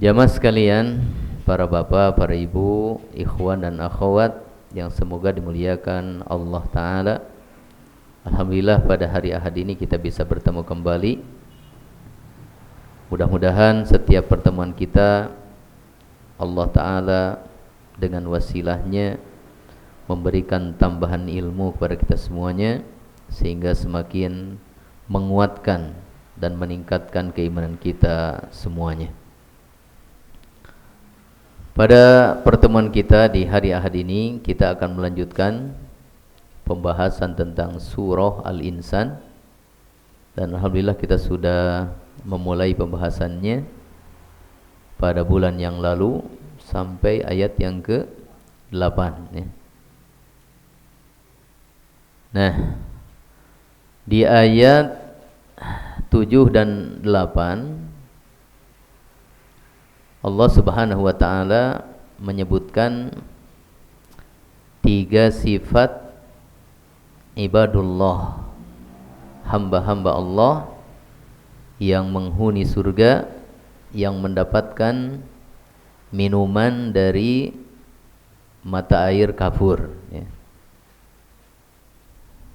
Jamaah sekalian, para bapak, para ibu, ikhwan dan akhwat yang semoga dimuliakan Allah Ta'ala. Alhamdulillah pada hari Ahad ini kita bisa bertemu kembali. Mudah-mudahan setiap pertemuan kita Allah Ta'ala dengan wasilahnya memberikan tambahan ilmu kepada kita semuanya, sehingga semakin menguatkan dan meningkatkan keimanan kita semuanya. Pada pertemuan kita di hari Ahad ini, kita akan melanjutkan pembahasan tentang surah Al-Insan. Dan alhamdulillah kita sudah memulai pembahasannya pada bulan yang lalu sampai ayat yang ke-8 ya. Nah, di ayat 7 dan 8 Allah Subhanahu wa Ta'ala menyebutkan 3 sifat ibadullah, hamba-hamba Allah yang menghuni surga, yang mendapatkan minuman dari mata air kafur ya.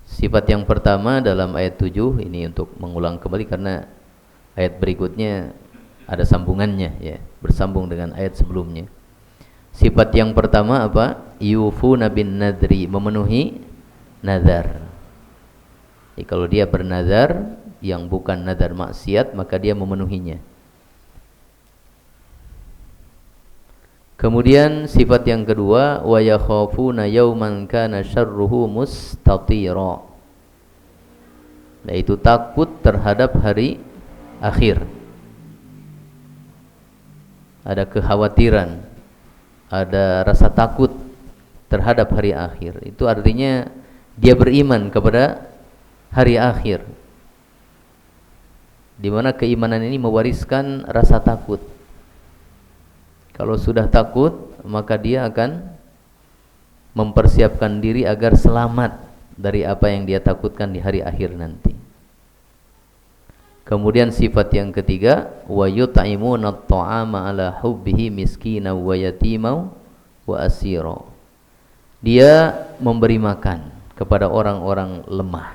Sifat yang pertama dalam ayat 7 ini, untuk mengulang kembali karena ayat berikutnya ada sambungannya ya, bersambung dengan ayat sebelumnya. Sifat yang pertama apa? Yufuna bin nadri, memenuhi nazar. Jadi kalau dia bernazar yang bukan nazar maksiat, maka dia memenuhinya. Kemudian sifat yang kedua, wa yakhafuna yawman kana syarruhu mustatira, yaitu takut terhadap hari akhir. Ada kekhawatiran, ada rasa takut terhadap hari akhir. Itu artinya dia beriman kepada hari akhir, di mana keimanan ini mewariskan rasa takut. Kalau sudah takut, maka dia akan mempersiapkan diri agar selamat dari apa yang dia takutkan di hari akhir nanti. Kemudian sifat yang ketiga, wa yut'imuna at-ta'ama 'ala hubbihi miskinan wa yatiman wa asira. Dia memberi makan kepada orang-orang lemah,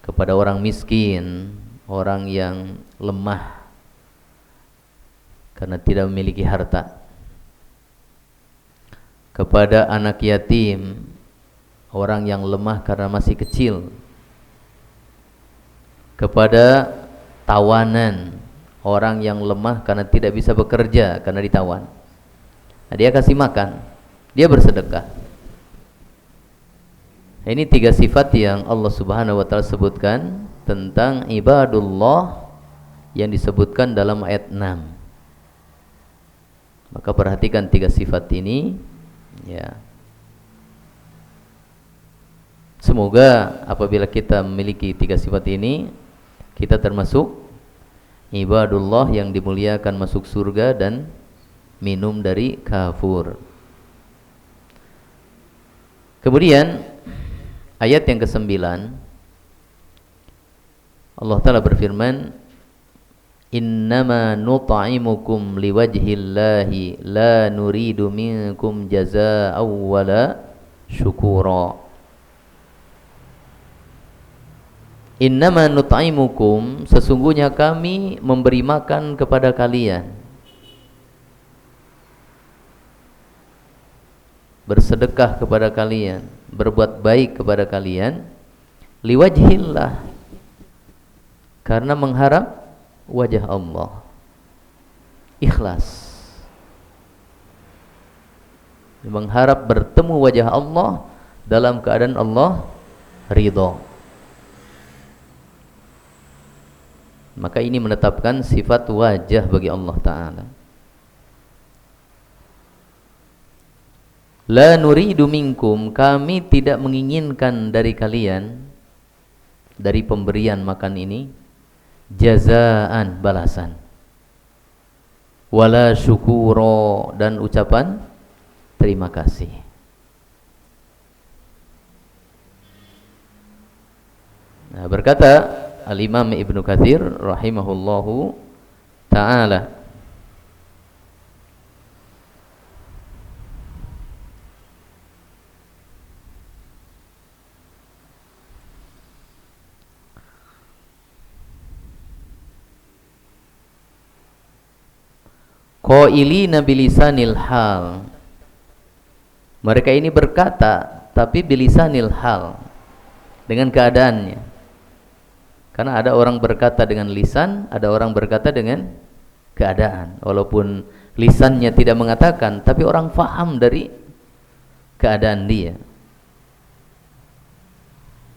kepada orang miskin, orang yang lemah karena tidak memiliki harta, kepada anak yatim, orang yang lemah karena masih kecil, kepada tawanan, orang yang lemah karena tidak bisa bekerja karena ditawan. Nah, dia kasih makan, dia bersedekah. Nah, ini 3 sifat yang Allah Subhanahu wa Ta'ala sebutkan tentang ibadullah yang disebutkan dalam ayat 6. Maka perhatikan 3 sifat ini ya. Semoga apabila kita memiliki 3 sifat ini, kita termasuk ibadullah yang dimuliakan masuk surga dan minum dari kafur. Kemudian ayat yang ke-9 Allah Ta'ala berfirman, innama nut'imukum liwajhillahi la nuridu minkum jazaa'an wala syukura. Innama nut'imukum, sesungguhnya kami memberi makan kepada kalian, bersedekah kepada kalian, berbuat baik kepada kalian, liwajhillah, karena mengharap wajah Allah, ikhlas, mengharap bertemu wajah Allah dalam keadaan Allah ridha. Maka ini menetapkan sifat wajah bagi Allah Ta'ala. La nuridu minkum, kami tidak menginginkan dari kalian, dari pemberian makan ini, jazaan, balasan, wala syukuro, dan ucapan terima kasih. Nah, berkata Al-Imam Ibnu Katsir rahimahullahu ta'ala, qailina bilisanil hal. Mereka ini berkata tapi bilisanil hal, dengan keadaannya. Karena ada orang berkata dengan lisan, ada orang berkata dengan keadaan. Walaupun lisannya tidak mengatakan, tapi orang faham dari keadaan dia.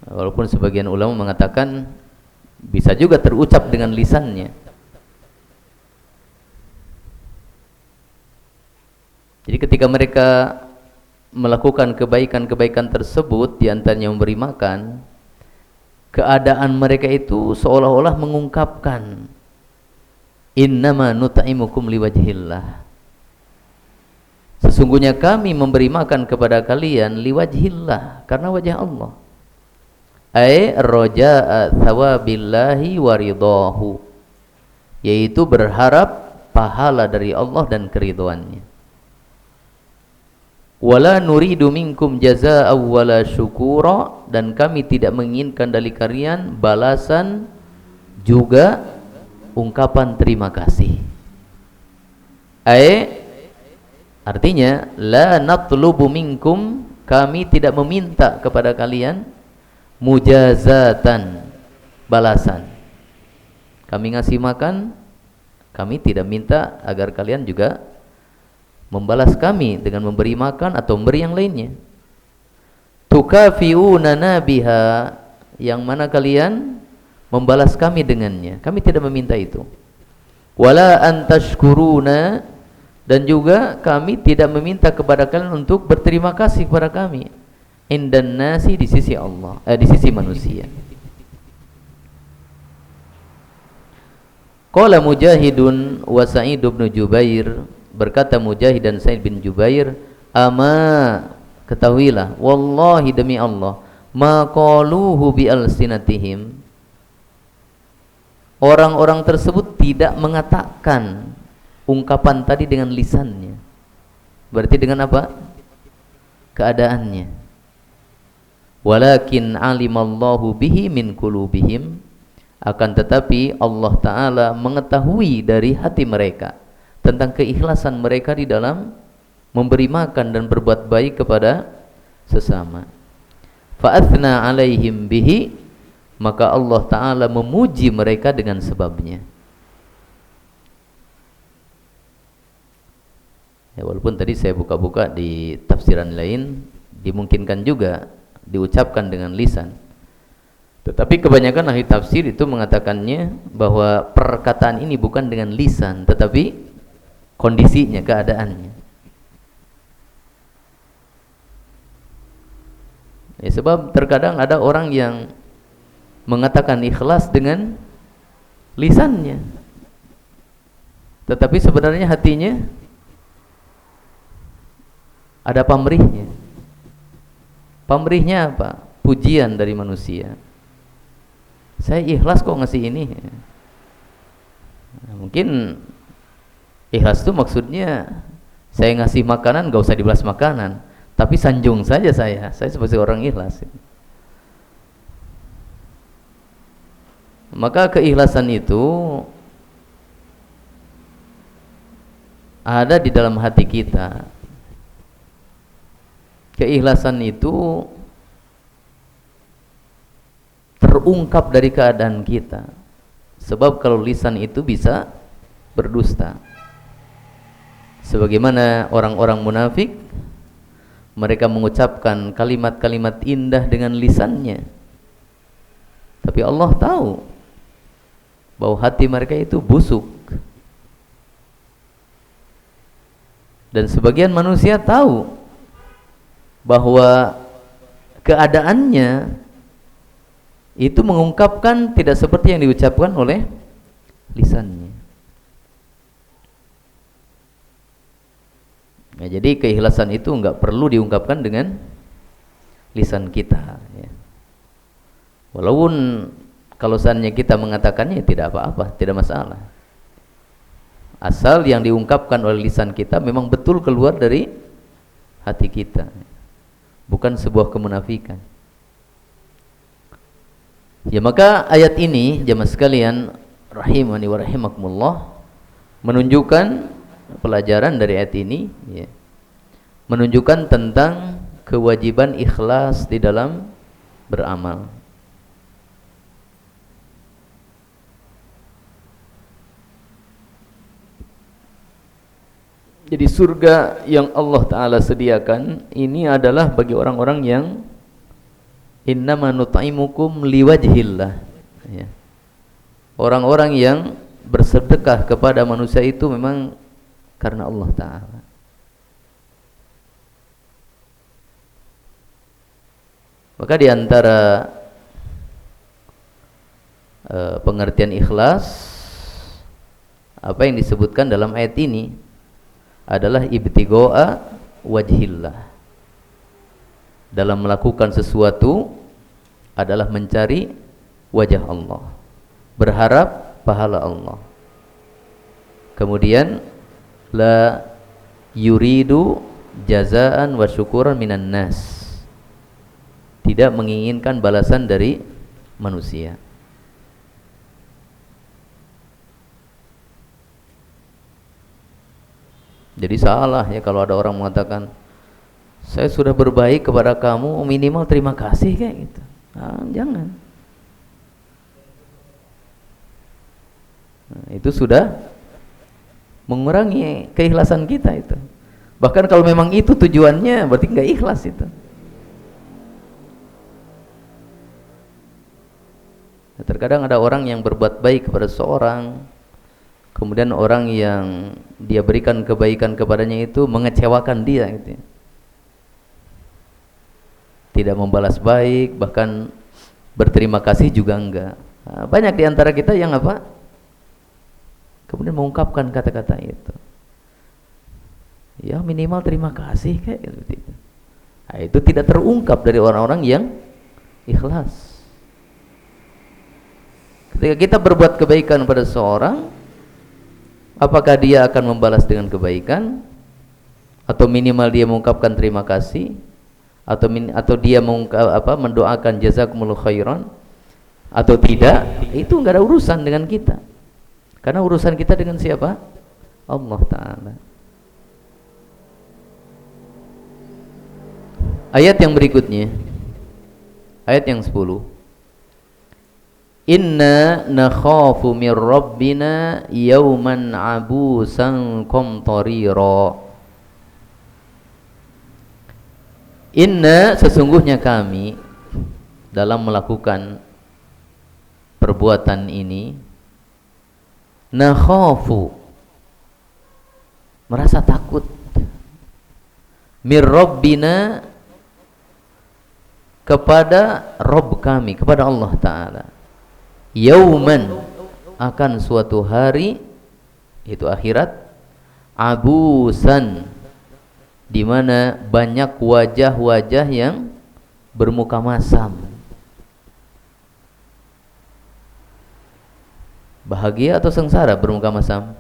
Walaupun sebagian ulama mengatakan bisa juga terucap dengan lisannya. Jadi ketika mereka melakukan kebaikan-kebaikan tersebut, di antaranya memberi makan, keadaan mereka itu seolah-olah mengungkapkan innama nut'imukum liwajhillah, sesungguhnya kami memberi makan kepada kalian liwajhillah, karena wajah Allah, ay raja'a thawabillahi waridahu, yaitu berharap pahala dari Allah dan keridhaannya. Wala nuridu minkum jazaa'a wala syukura, dan kami tidak menginginkan dari kalian balasan juga ungkapan terima kasih. Artinya la natlubu minkum, kami tidak meminta kepada kalian mujazatan, balasan. Kami ngasih makan, kami tidak minta agar kalian juga membalas kami dengan memberi makan atau memberi yang lainnya. Tukafi'unana biha, yang mana kalian membalas kami dengannya. Kami tidak meminta itu. Wala antashkuruna, dan juga kami tidak meminta kepada kalian untuk berterima kasih kepada kami. Indan nasi, di sisi Allah, di sisi manusia. Qala Mujahidun wa Sa'id bin Jubair, berkata Mujahid dan Sa'id bin Jubair, ama, ketahuilah, wallahi demi Allah, ma qaluhu bi alsinatihim, orang-orang tersebut tidak mengatakan ungkapan tadi dengan lisannya. Berarti dengan apa? Keadaannya. Walakin alimallahu bihi min qulubihim, akan tetapi Allah Ta'ala mengetahui dari hati mereka tentang keikhlasan mereka di dalam memberi makan dan berbuat baik kepada sesama. Fa'athna alaihim bihi, maka Allah Ta'ala memuji mereka dengan sebabnya. Ya, walaupun tadi saya buka-buka di tafsiran lain, dimungkinkan juga diucapkan dengan lisan. Tetapi kebanyakan ahli tafsir itu mengatakannya bahwa perkataan ini bukan dengan lisan, tetapi kondisinya, keadaannya. Ya, sebab terkadang ada orang yang mengatakan ikhlas dengan lisannya, tetapi sebenarnya hatinya ada pamrihnya. Pamrihnya apa? Pujian dari manusia. Saya ikhlas kok ngasih ini. Nah, mungkin ikhlas itu maksudnya saya ngasih makanan gak usah dibalas makanan, tapi sanjung saja saya seperti orang ikhlas. Maka keikhlasan itu ada di dalam hati kita. Keikhlasan itu terungkap dari keadaan kita. Sebab kalau lisan itu bisa berdusta. Sebagaimana orang-orang munafik, mereka mengucapkan kalimat-kalimat indah dengan lisannya, tapi Allah tahu bahwa hati mereka itu busuk. Dan sebagian manusia tahu bahwa keadaannya itu mengungkapkan tidak seperti yang diucapkan oleh lisannya. Ya, jadi keikhlasan itu enggak perlu diungkapkan dengan lisan kita, ya. Walaupun kalau seandainya kita mengatakannya tidak apa-apa, tidak masalah. Asal yang diungkapkan oleh lisan kita memang betul keluar dari hati kita, bukan sebuah kemunafikan. Ya, maka ayat ini jemaah sekalian rahimani wa rahimakumullah menunjukkan pelajaran dari ayat ini ya, menunjukkan tentang kewajiban ikhlas di dalam beramal. Jadi surga yang Allah Ta'ala sediakan ini adalah bagi orang-orang yang innama nut'imukum liwajhillah ya. Orang-orang yang bersedekah kepada manusia itu memang karena Allah Ta'ala. Maka di antara pengertian ikhlas apa yang disebutkan dalam ayat ini adalah ibtigha'a wajhillah. Dalam melakukan sesuatu adalah mencari wajah Allah, berharap pahala Allah. Kemudian la yuridu jazaan wa syukuran minan nas, tidak menginginkan balasan dari manusia. Jadi salah ya kalau ada orang mengatakan saya sudah berbaik kepada kamu, minimal terima kasih kayak gitu. Nah, jangan. Nah, itu sudah mengurangi keikhlasan kita itu. Bahkan kalau memang itu tujuannya, berarti nggak ikhlas itu. Nah, terkadang ada orang yang berbuat baik kepada seorang, kemudian orang yang dia berikan kebaikan kepadanya itu mengecewakan dia gitu ya. Tidak membalas baik, bahkan berterima kasih juga enggak. Nah, banyak di antara kita yang apa? Kemudian mengungkapkan kata-kata itu. Ya minimal terima kasih kayak gitu. Nah, itu tidak terungkap dari orang-orang yang ikhlas. Ketika kita berbuat kebaikan pada seorang, apakah dia akan membalas dengan kebaikan, atau minimal dia mengucapkan terima kasih, atau dia mendoakan jazakumullah khairan, atau tidak, itu enggak ada urusan dengan kita. Karena urusan kita dengan siapa? Allah Ta'ala. Ayat yang berikutnya, ayat yang 10. Inna nakhafu mir rabbina yawman abusan qamtarira. Inna, sesungguhnya kami dalam melakukan perbuatan ini, nakhafu, merasa takut, mir rabbina, kepada Rabb kami, kepada Allah Ta'ala, yauman, akan suatu hari, itu akhirat, abusan, di mana banyak wajah-wajah yang bermuka masam. Bahagia atau sengsara bermuka masam?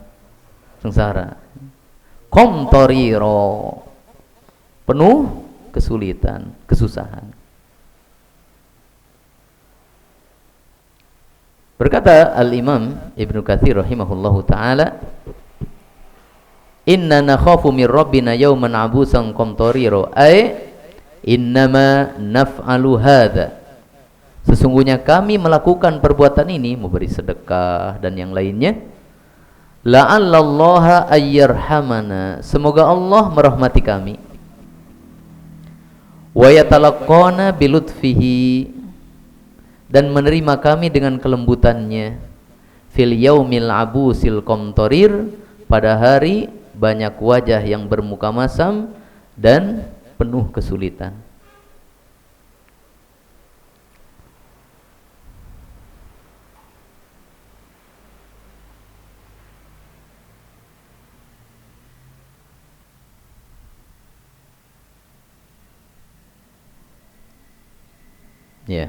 Sengsara. Qamtarira, penuh kesulitan, kesusahan. Berkata Al-Imam Ibnu Katsir rahimahullahu ta'ala, inna nakhafu min rabbina yawman abusan qamtarira, ay innama naf'alu hadza, sesungguhnya kami melakukan perbuatan ini, memberi sedekah dan yang lainnya, la'allallaha ayyarhamana, semoga Allah merahmati kami, wa yatalaqqana bilutfihi, dan menerima kami dengan kelembutannya, fil yaumil abusil qamtarir, pada hari banyak wajah yang bermuka masam dan penuh kesulitan. Ya.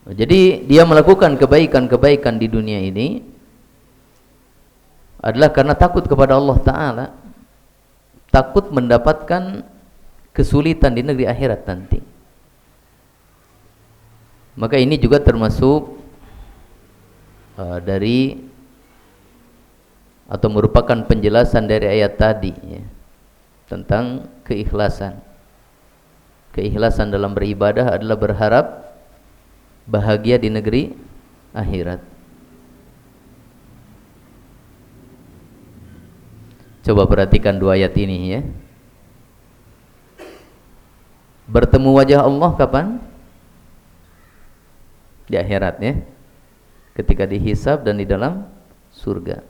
Jadi dia melakukan kebaikan-kebaikan di dunia ini adalah karena takut kepada Allah Ta'ala, takut mendapatkan kesulitan di negeri akhirat nanti. Maka ini juga termasuk dari atau merupakan penjelasan dari ayat tadi ya, tentang keikhlasan. Keikhlasan dalam beribadah adalah berharap bahagia di negeri akhirat. Coba perhatikan dua ayat ini ya. Bertemu wajah Allah kapan? Di akhirat ya. Ketika dihisab dan di dalam surga.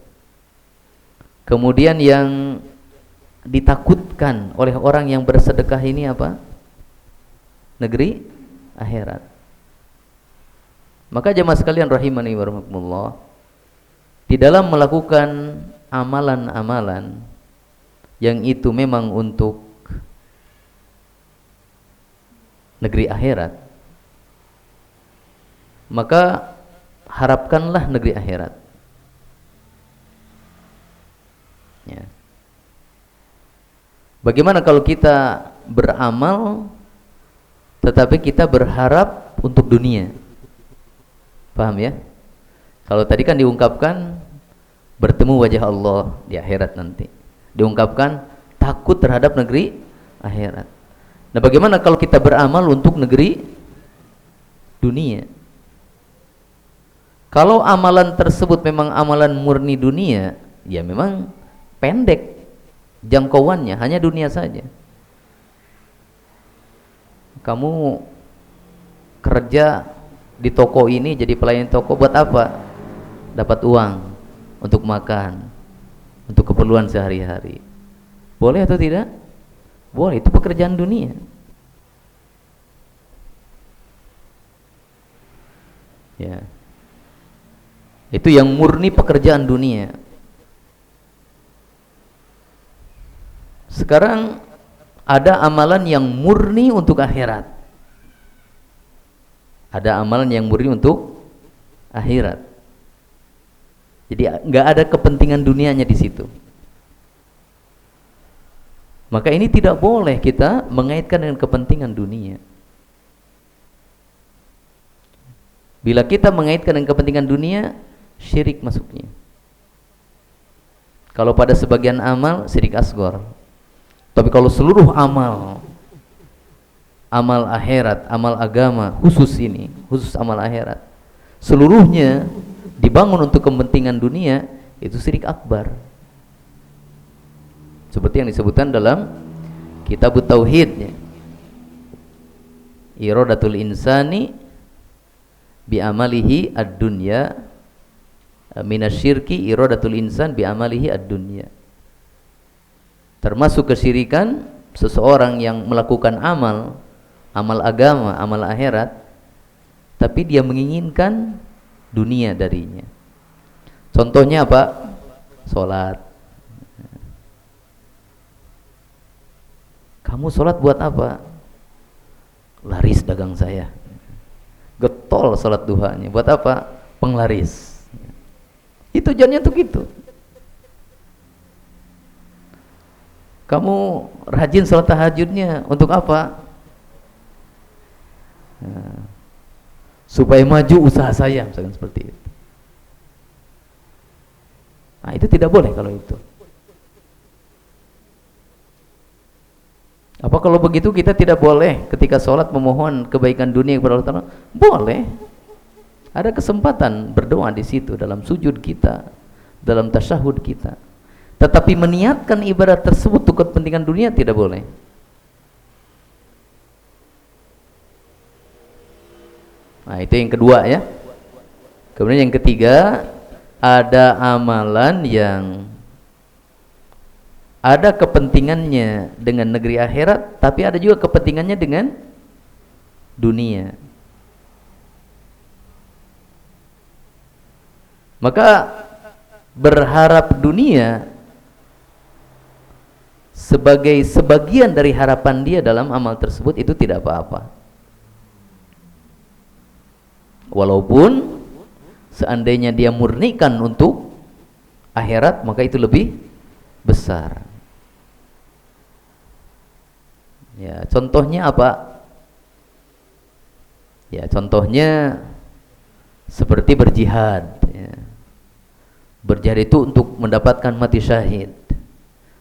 Kemudian yang ditakutkan oleh orang yang bersedekah ini apa? Negeri akhirat. Maka jemaah sekalian rahimani wa rahimakumullah, di dalam melakukan amalan-amalan yang itu memang untuk negeri akhirat, maka harapkanlah negeri akhirat ya. Bagaimana kalau kita beramal tetapi kita berharap untuk dunia? Paham ya? Kalau tadi kan diungkapkan bertemu wajah Allah di akhirat nanti, diungkapkan takut terhadap negeri akhirat. Nah, bagaimana kalau kita beramal untuk negeri dunia? Kalau amalan tersebut memang amalan murni dunia, ya memang pendek jangkauannya, hanya dunia saja. Kamu kerja di toko ini jadi pelayan toko buat apa? Dapat uang untuk makan, untuk keperluan sehari-hari. Boleh atau tidak? Boleh, itu pekerjaan dunia. Ya. Itu yang murni pekerjaan dunia. Sekarang ada amalan yang murni untuk akhirat. Ada amalan yang murni untuk akhirat. Jadi nggak ada kepentingan dunianya di situ. Maka ini tidak boleh kita mengaitkan dengan kepentingan dunia. Bila kita mengaitkan dengan kepentingan dunia, syirik masuknya. Kalau pada sebagian amal, syirik asghar. Tapi kalau seluruh amal, amal akhirat, amal agama, khusus ini, khusus amal akhirat, seluruhnya dibangun untuk kepentingan dunia, itu syirik akbar. Seperti yang disebutkan dalam kitab Tauhid, iradatul insani bi amalihi ad-dunya minasyirki iradatul insan bi amalihi ad-dunya. Termasuk kesyirikan seseorang yang melakukan amal, amal agama, amal akhirat, tapi dia menginginkan dunia darinya. Contohnya apa? Salat. Kamu salat buat apa? Laris dagang saya. Getol salat duhanya. Buat apa? Penglaris. Itu tujuannya tuh gitu. Kamu rajin salat tahajudnya untuk apa? Nah, supaya maju usaha saya, misalkan seperti itu. Nah, itu tidak boleh kalau itu. Apa kalau begitu kita tidak boleh ketika sholat memohon kebaikan dunia kepada Allah Ta'ala? Boleh. Ada kesempatan berdoa di situ dalam sujud kita, dalam tasyahud kita. Tetapi meniatkan ibadah tersebut untuk kepentingan dunia tidak boleh. Nah, itu yang kedua ya. Kemudian yang ketiga, ada amalan yang ada kepentingannya dengan negeri akhirat, tapi ada juga kepentingannya dengan dunia. Maka berharap dunia sebagai sebagian dari harapan dia dalam amal tersebut itu tidak apa-apa. Walaupun seandainya dia murnikan untuk akhirat, maka itu lebih besar. Ya, contohnya apa? Ya, contohnya seperti berjihad, ya. Berjihad itu untuk mendapatkan mati syahid.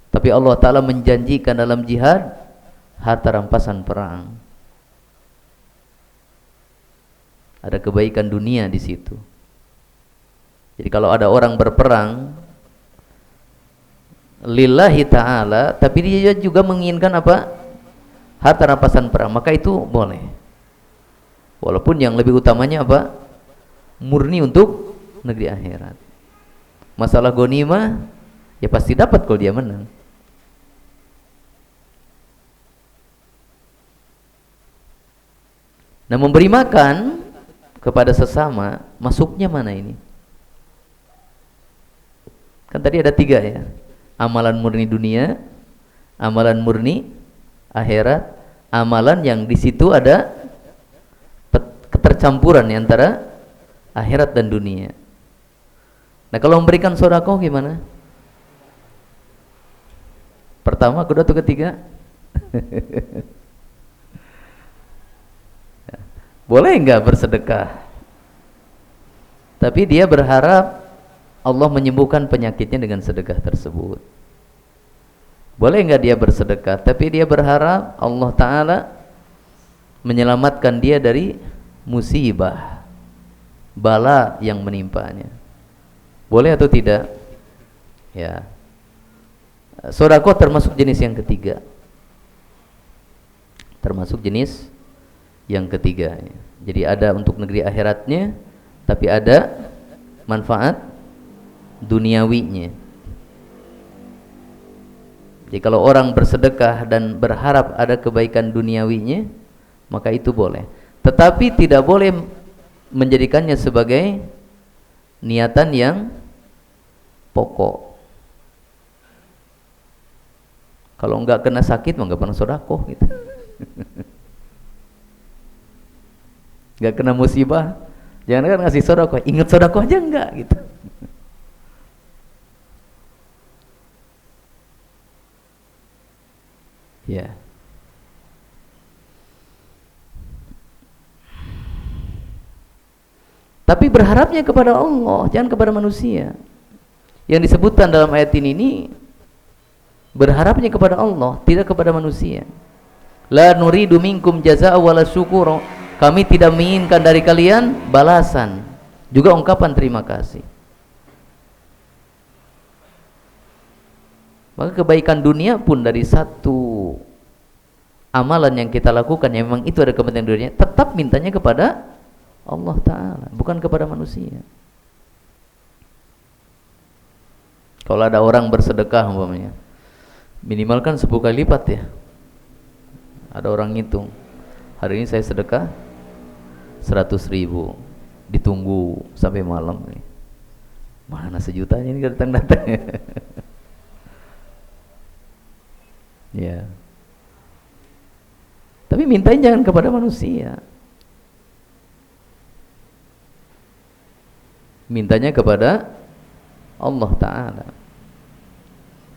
Tapi Allah Ta'ala menjanjikan dalam jihad harta rampasan perang. Ada kebaikan dunia di situ. Jadi kalau ada orang berperang lillahi ta'ala, tapi dia juga menginginkan apa? Harta rampasan perang, maka itu boleh. Walaupun yang lebih utamanya apa? Murni untuk negeri akhirat. Masalah ghanimah ya pasti dapat kalau dia menang. Nah, memberi makan kepada sesama masuknya mana ini? Kan tadi ada 3 ya. Amalan murni dunia, amalan murni akhirat, amalan yang di situ ada ketercampuran antara akhirat dan dunia. Nah, kalau memberikan sedekah gimana? Pertama, kedua, atau ketiga? Boleh enggak bersedekah? Tapi dia berharap Allah menyembuhkan penyakitnya dengan sedekah tersebut. Boleh enggak dia bersedekah? Tapi dia berharap Allah Ta'ala menyelamatkan dia dari musibah, bala yang menimpanya. Boleh atau tidak? Ya. Sedekah termasuk jenis yang ketiga. Termasuk jenis yang ketiga. Jadi ada untuk negeri akhiratnya, tapi ada manfaat duniawinya. Jadi kalau orang bersedekah dan berharap ada kebaikan duniawinya, maka itu boleh. Tetapi tidak boleh menjadikannya sebagai niatan yang pokok. Kalau enggak kena sakit, mah enggak pernah sedekah gitu. Enggak kena musibah, jangan kan ngasih sedekah, ingat sedekah aja enggak gitu. Ya. Tapi berharapnya kepada Allah, jangan kepada manusia. Yang disebutkan dalam ayat ini berharapnya kepada Allah, tidak kepada manusia. La nuridu minkum jazaa'a wala syukura. Kami tidak menginginkan dari kalian balasan, juga ungkapan terima kasih. Maka kebaikan dunia pun dari satu amalan yang kita lakukan yang memang itu ada kepentingan dunia, tetap mintanya kepada Allah Ta'ala, bukan kepada manusia. Kalau ada orang bersedekah umpamanya, minimal kan 10 kali lipat ya. Ada orang ngitung, hari ini saya sedekah 100.000, ditunggu sampai malam nih. Mana sejutanya ini datang-datang. Ya. Tapi mintain jangan kepada manusia. Mintanya kepada Allah Ta'ala.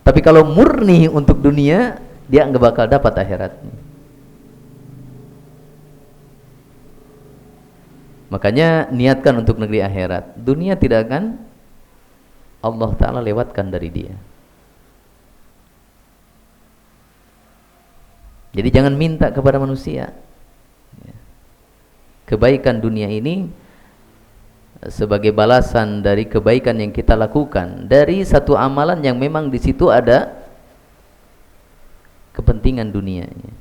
Tapi kalau murni untuk dunia, dia nggak bakal dapat akhiratnya. Makanya niatkan untuk negeri akhirat. Dunia tidak akan Allah Ta'ala lewatkan dari dia. Jadi jangan minta kepada manusia. Kebaikan dunia ini sebagai balasan dari kebaikan yang kita lakukan, dari satu amalan yang memang di situ ada kepentingan dunianya.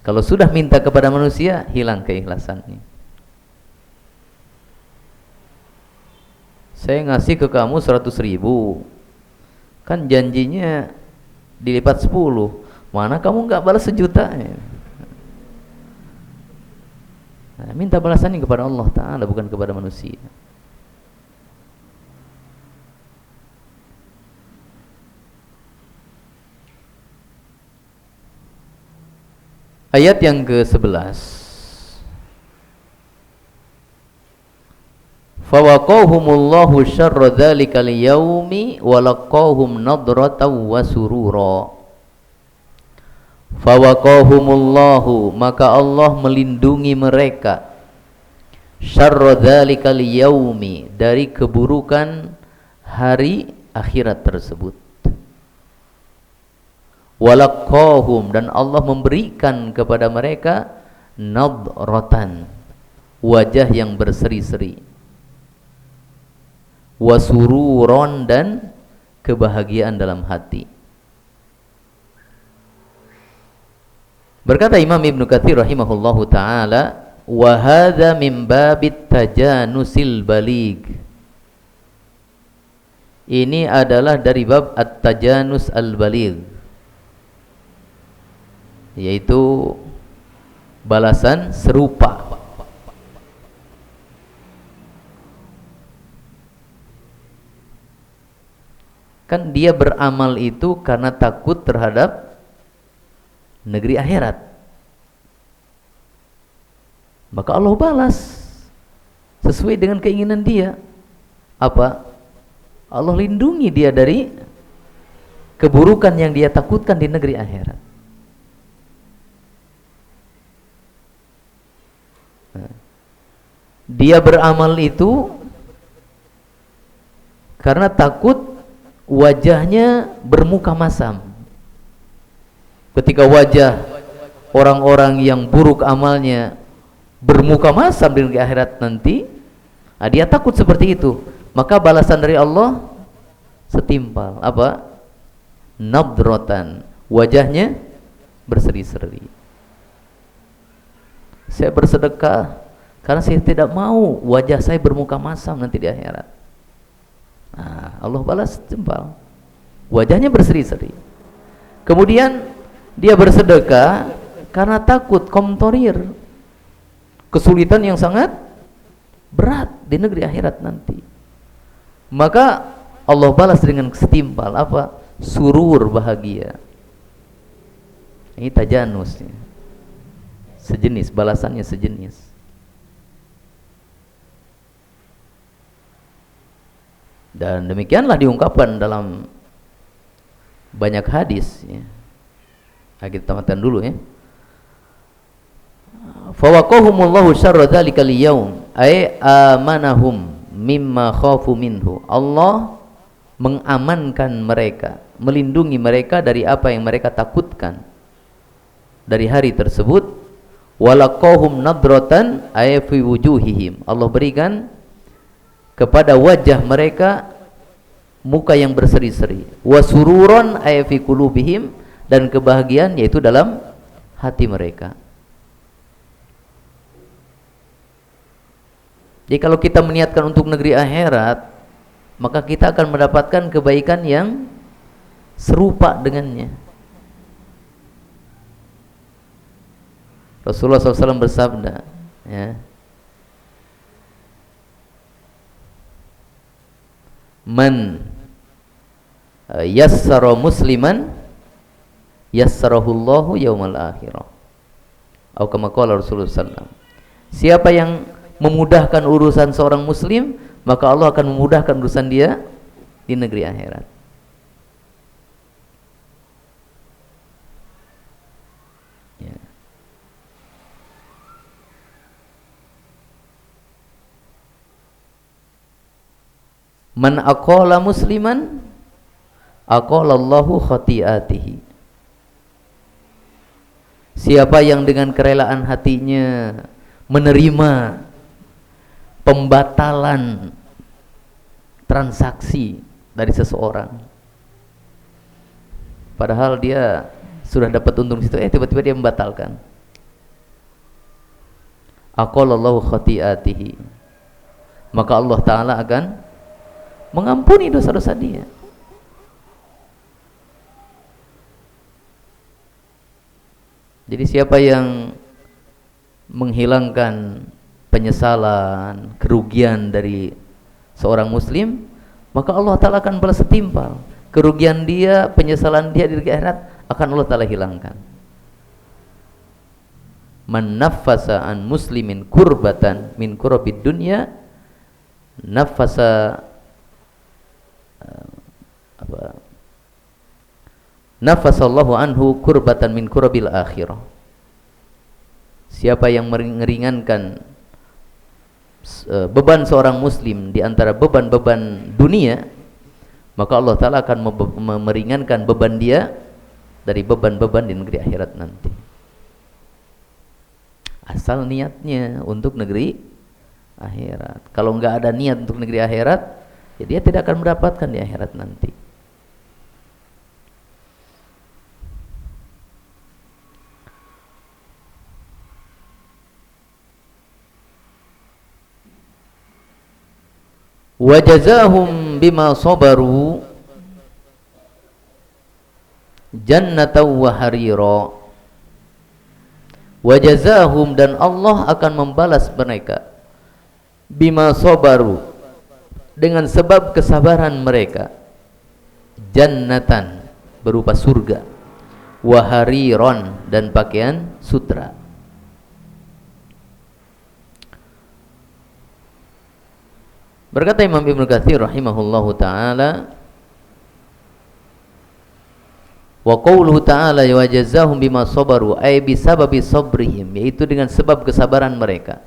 Kalau sudah minta kepada manusia, hilang keikhlasannya. Saya ngasih ke kamu 100.000, kan janjinya dilipat 10, mana kamu nggak balas 1.000.000? Nah, minta balasannya kepada Allah Ta'ala, bukan kepada manusia. Ayat yang ke-11, fawaqahumullahu syarra dzalikal yaumi walaqahum nadratan wa surura. Fawaqahumullahu, maka Allah melindungi mereka, syarra dzalikal yaumi, dari keburukan hari akhirat tersebut. Walaqahum, dan Allah memberikan kepada mereka nadratan, wajah yang berseri-seri, wasururon, dan kebahagiaan dalam hati. Berkata Imam Ibnu Katsir rahimahullahu taala, wa hadza min babit tajanusil baligh. Ini adalah dari bab at-tajanus al-baligh, yaitu balasan serupa. Kan dia beramal itu karena takut terhadap negeri akhirat, maka Allah balas sesuai dengan keinginan dia. Apa? Allah lindungi dia dari keburukan yang dia takutkan di negeri akhirat. Dia beramal itu karena takut wajahnya bermuka masam. Ketika wajah orang-orang yang buruk amalnya bermuka masam di negeri akhirat nanti, dia takut seperti itu. Maka balasan dari Allah setimpal. Apa? Nadratan, wajahnya berseri-seri. Saya bersedekah karena saya tidak mau wajah saya bermuka masam nanti di akhirat. Nah, Allah balas setimpal, wajahnya berseri-seri. Kemudian dia bersedekah karena takut komtorir, kesulitan yang sangat berat di negeri akhirat nanti. Maka Allah balas dengan setimpal. Apa? Surur, bahagia. Ini tajanus, sejenis, balasannya sejenis. Dan demikianlah diungkapkan dalam banyak hadis, ya. Kita tamatkan dulu, ya. Fawaqahumullahu syarra dzalikal yaum, ay amanahum mimma khafu minhu. Allah mengamankan mereka, melindungi mereka dari apa yang mereka takutkan dari hari tersebut. Walaqahum nadratan ay fi wujuhihim, Allah berikan kepada wajah mereka muka yang berseri-seri. Wasururon ay fi qulubihim, dan kebahagiaan yaitu dalam hati mereka. Jadi kalau kita meniatkan untuk negeri akhirat, maka kita akan mendapatkan kebaikan yang serupa dengannya. Rasulullah SAW bersabda, ya, man yassara musliman yassarahullahu yaumal akhirah, atau kama qala Rasulullah SAW. Siapa yang memudahkan urusan seorang muslim, maka Allah akan memudahkan urusan dia di negeri akhirat. Ya. Man aqala musliman aqalallahu khati'atihi. Siapa yang dengan kerelaan hatinya menerima pembatalan transaksi dari seseorang, padahal dia sudah dapat untung di situ, tiba-tiba dia membatalkan. Aqalallahu khati'atihi, maka Allah Ta'ala akan mengampuni dosa-dosa dia. Jadi siapa yang menghilangkan penyesalan, kerugian dari seorang muslim, maka Allah Ta'ala akan balas setimpal. Kerugian dia, penyesalan dia di akhirat akan Allah Ta'ala hilangkan. Man naffasa an muslimin kurbatan min kurabid dunya, naffasa nafasallahu anhu kurbatan min kurabil akhirah. Siapa yang meringankan beban seorang muslim di antara beban-beban dunia, maka Allah Ta'ala akan meringankan beban dia dari beban-beban di negeri akhirat nanti. Asal niatnya untuk negeri akhirat. Kalau nggak ada niat untuk negeri akhirat, ya dia tidak akan mendapatkan di akhirat nanti. Wajazahum bima sabaru jannatan wa harira. Wajazahum, dan Allah akan membalas mereka bima sabaru, dengan sebab kesabaran mereka, jannatan berupa surga, wa hariron, dan pakaian sutra. Berkata Imam Ibnu Katsir rahimahullahu taala, wa qawluhu ta'ala wa jazahum bima sabaru, ay bisababi sabrihim, yaitu dengan sebab kesabaran mereka.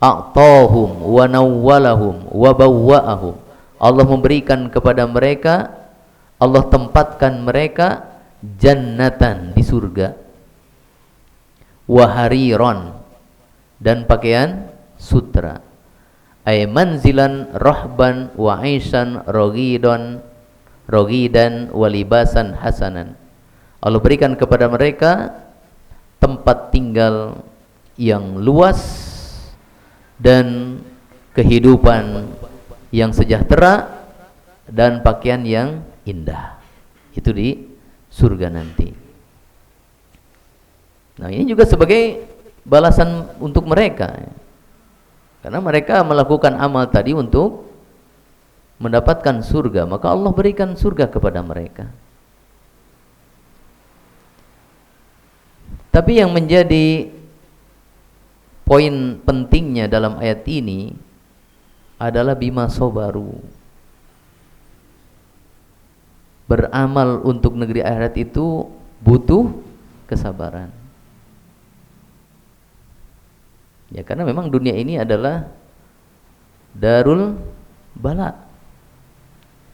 A'tahum wa nawwalahum wa bawwa'ahum, Allah memberikan kepada mereka, Allah tempatkan mereka jannatan, di surga, wa hariron, dan pakaian sutra, ay manzilan rahban wa aishan rogidan walibasan hasanan. Allah berikan kepada mereka tempat tinggal yang luas dan kehidupan yang sejahtera dan pakaian yang indah. Itu di surga nanti. Nah, ini juga sebagai balasan untuk mereka, karena mereka melakukan amal tadi untuk mendapatkan surga, maka Allah berikan surga kepada mereka. Tapi yang menjadi poin pentingnya dalam ayat ini adalah bima sobaru. Beramal untuk negeri akhirat itu butuh kesabaran. Ya, karena memang dunia ini adalah darul bala,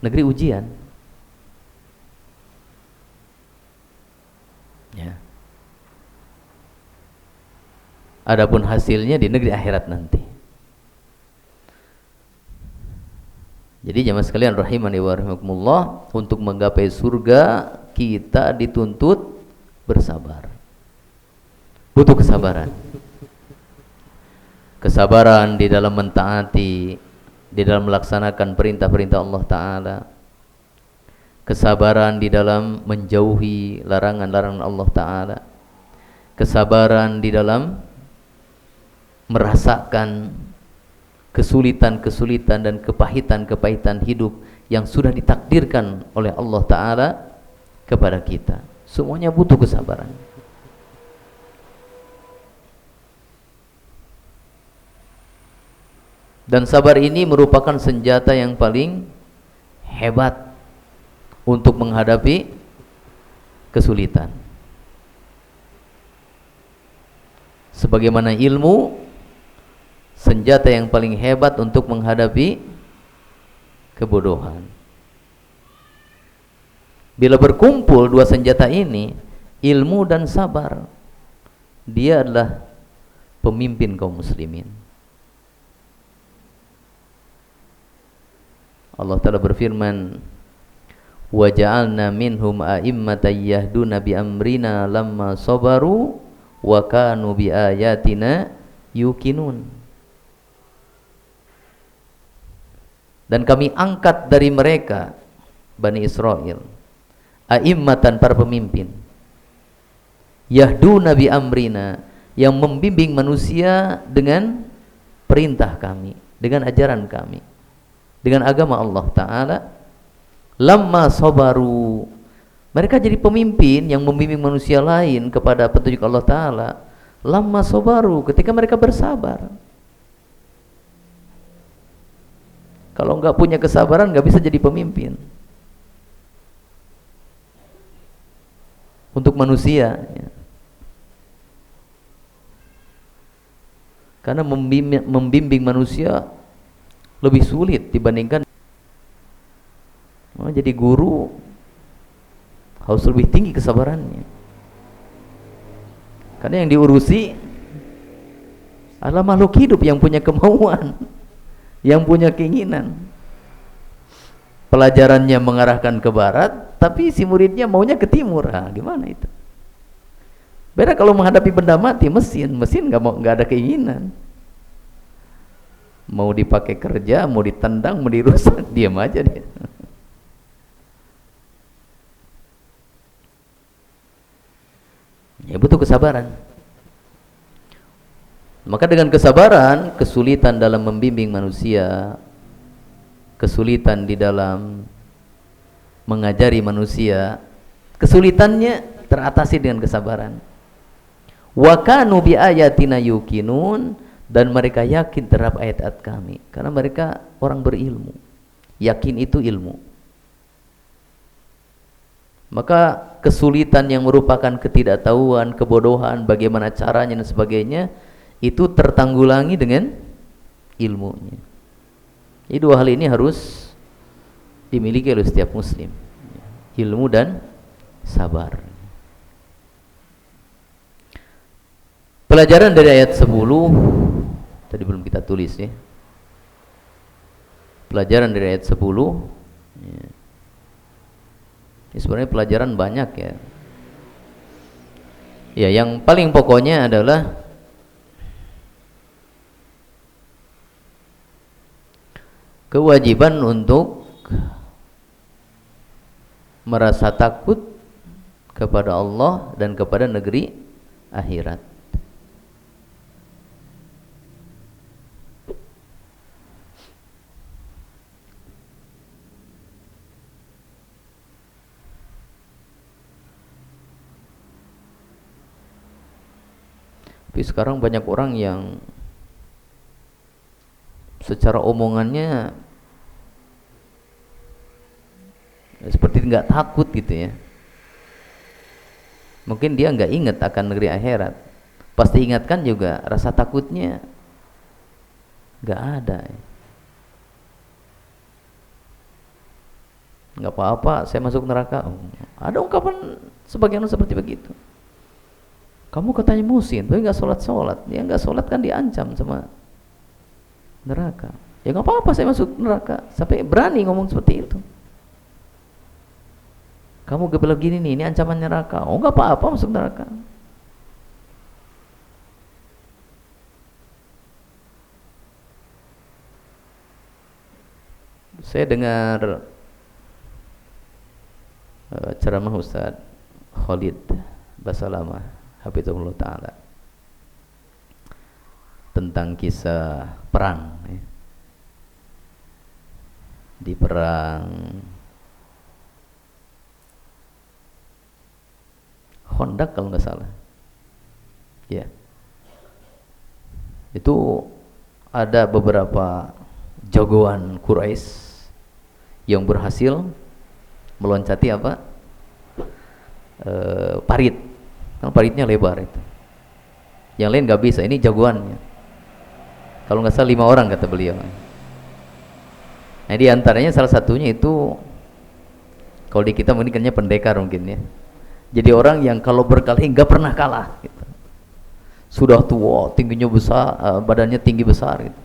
negeri ujian. Ya. Adapun hasilnya di negeri akhirat nanti. Jadi jemaah sekalian rahimani wa rahimakumullah, untuk menggapai surga kita dituntut bersabar. Butuh kesabaran. Kesabaran di dalam mentaati, di dalam melaksanakan perintah-perintah Allah Ta'ala, kesabaran di dalam menjauhi larangan-larangan Allah Ta'ala, kesabaran di dalam merasakan kesulitan-kesulitan dan kepahitan-kepahitan hidup yang sudah ditakdirkan oleh Allah Ta'ala kepada kita. Semuanya butuh kesabaran. Dan sabar ini merupakan senjata yang paling hebat untuk menghadapi kesulitan. Sebagaimana ilmu, senjata yang paling hebat untuk menghadapi kebodohan. Bila berkumpul dua senjata ini, ilmu dan sabar, dia adalah pemimpin kaum muslimin. Allah Ta'ala berfirman, wa ja'alna minhum a'immatan yahduna bi amrina lamma sabaru wa kanu bi ayatina yuqinun. Dan kami angkat dari mereka, Bani Israel, a'immatan, para pemimpin, yahduna bi amrina, yang membimbing manusia dengan perintah kami, dengan ajaran kami, dengan agama Allah Ta'ala. Lamma sabaru, mereka jadi pemimpin yang membimbing manusia lain kepada petunjuk Allah Ta'ala. Lamma sabaru, ketika mereka bersabar. Kalau nggak punya kesabaran, nggak bisa jadi pemimpin untuk manusia, ya. Karena membimbing manusia lebih sulit dibandingkan jadi guru, harus lebih tinggi kesabarannya. Karena yang diurusi adalah makhluk hidup yang punya kemauan, yang punya keinginan. Pelajarannya mengarahkan ke barat, tapi si muridnya maunya ke timur. Gimana itu? Beda kalau menghadapi benda mati, mesin nggak ada keinginan. Mau dipakai kerja, mau ditendang, mau dirusak, diam aja dia. Ya butuh kesabaran. Maka dengan kesabaran, kesulitan dalam membimbing manusia, kesulitan di dalam mengajari manusia, kesulitannya teratasi dengan kesabaran. Wa kanu bi ayatina yuqinun, dan mereka yakin terhadap ayat-ayat kami, karena mereka orang berilmu. Yakin itu ilmu. Maka kesulitan yang merupakan ketidaktahuan, kebodohan, bagaimana caranya dan sebagainya, itu tertanggulangi dengan ilmunya. Jadi dua hal ini harus dimiliki oleh setiap muslim, ilmu dan sabar. Pelajaran dari ayat 10 tadi belum kita tulis ya. Pelajaran dari ayat 10 ya. Ini sebenarnya pelajaran banyak ya. Ya, yang paling pokoknya adalah kewajiban untuk merasa takut kepada Allah dan kepada negeri akhirat. Tapi sekarang banyak orang yang secara omongannya seperti nggak takut gitu ya. Mungkin dia nggak ingat akan negeri akhirat. Pasti ingatkan juga rasa takutnya nggak ada. Nggak apa-apa, saya masuk neraka. Ada ungkapan sebagian seperti begitu. Kamu katanya muhsin, tapi nggak sholat. Ya nggak sholat kan diancam sama neraka. Ya nggak apa-apa saya masuk neraka. Sampai berani ngomong seperti itu. Kamu gebel gini nih, ini ancaman neraka. Oh nggak apa-apa masuk neraka. Saya dengar ceramah Ustaz Khalid Basalamah Hafizahullah Ta'ala tentang kisah perang ya. Di perang Khandaq kalau nggak salah ya, itu ada beberapa jagoan Quraisy yang berhasil meloncati apa parit. Kan paritnya lebar itu. Yang lain nggak bisa, ini jagoannya. Kalau nggak salah 5 orang kata beliau. Nah di antaranya salah satunya itu, kalau di kita mungkin pendekar mungkin ya. Jadi orang yang kalau berkelahi nggak pernah kalah. Gitu. Sudah tua, tingginya besar, badannya tinggi besar. Gitu.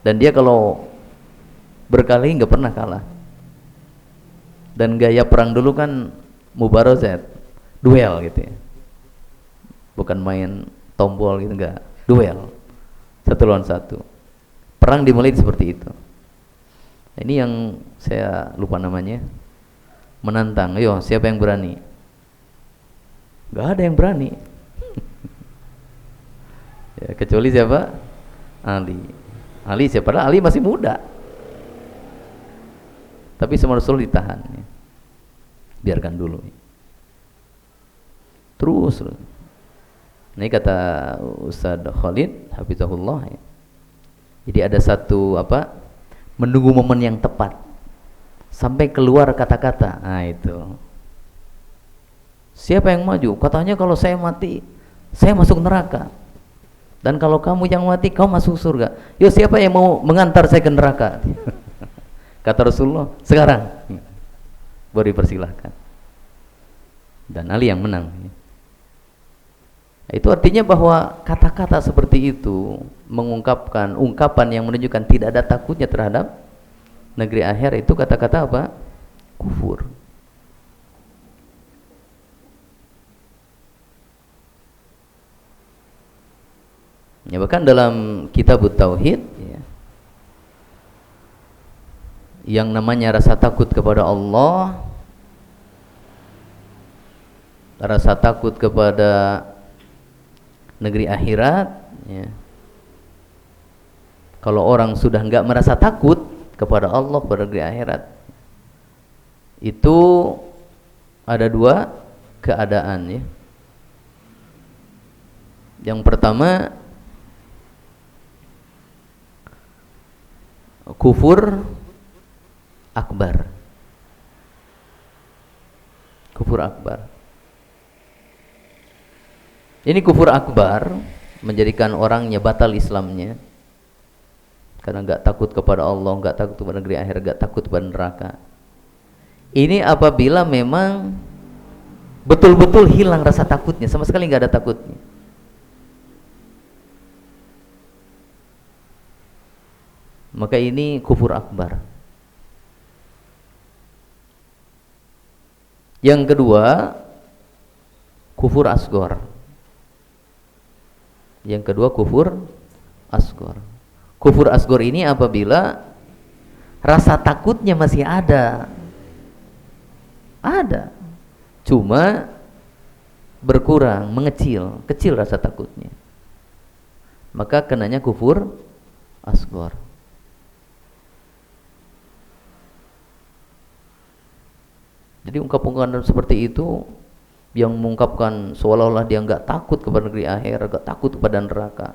Dan dia kalau berkelahi nggak pernah kalah. Dan gaya perang dulu kan mubarazat, duel gitu ya. Bukan main tombol gitu, enggak, duel 1 lawan 1. Perang dimulai seperti itu. Ini yang saya lupa namanya, menantang, ayo siapa yang berani? Enggak ada yang berani. Ya, kecuali siapa? Ali siapa? Padahal Ali masih muda, tapi sama Rasul ditahan ya. Biarkan dulu terus. Ini kata Ustaz Khalid Hafizahullah ya. Jadi ada satu menunggu momen yang tepat sampai keluar kata-kata. Nah itu, siapa yang maju? Katanya kalau saya mati saya masuk neraka. Dan kalau kamu yang mati, kau masuk surga. Yo, siapa yang mau mengantar saya ke neraka? Kata Rasulullah, sekarang. Baru dipersilahkan. Dan Ali yang menang. Itu artinya bahwa kata-kata seperti itu mengungkapkan ungkapan yang menunjukkan tidak ada takutnya terhadap negeri akhir, itu kata-kata apa? Kufur. Ya, bahkan dalam kitab Tauhid ya, yang namanya rasa takut kepada Allah, rasa takut kepada negeri akhirat ya. Kalau orang sudah enggak merasa takut kepada Allah, pada negeri akhirat, itu ada dua keadaan ya. Yang pertama, kufur akbar. Kufur akbar. Ini kufur akbar menjadikan orangnya batal Islamnya karena enggak takut kepada Allah, enggak takut kepada negeri akhir, enggak takut kepada neraka. Ini apabila memang betul-betul hilang rasa takutnya, sama sekali enggak ada takutnya. Maka ini kufur akbar. Yang kedua, kufur asghar. Yang kedua, kufur asghar. Kufur asghar ini apabila rasa takutnya masih ada. Ada. Cuma berkurang, mengecil, kecil rasa takutnya. Maka kenanya kufur asghar. Jadi ungkapan seperti itu yang mengungkapkan seolah-olah dia enggak takut kepada negeri akhir, enggak takut kepada neraka,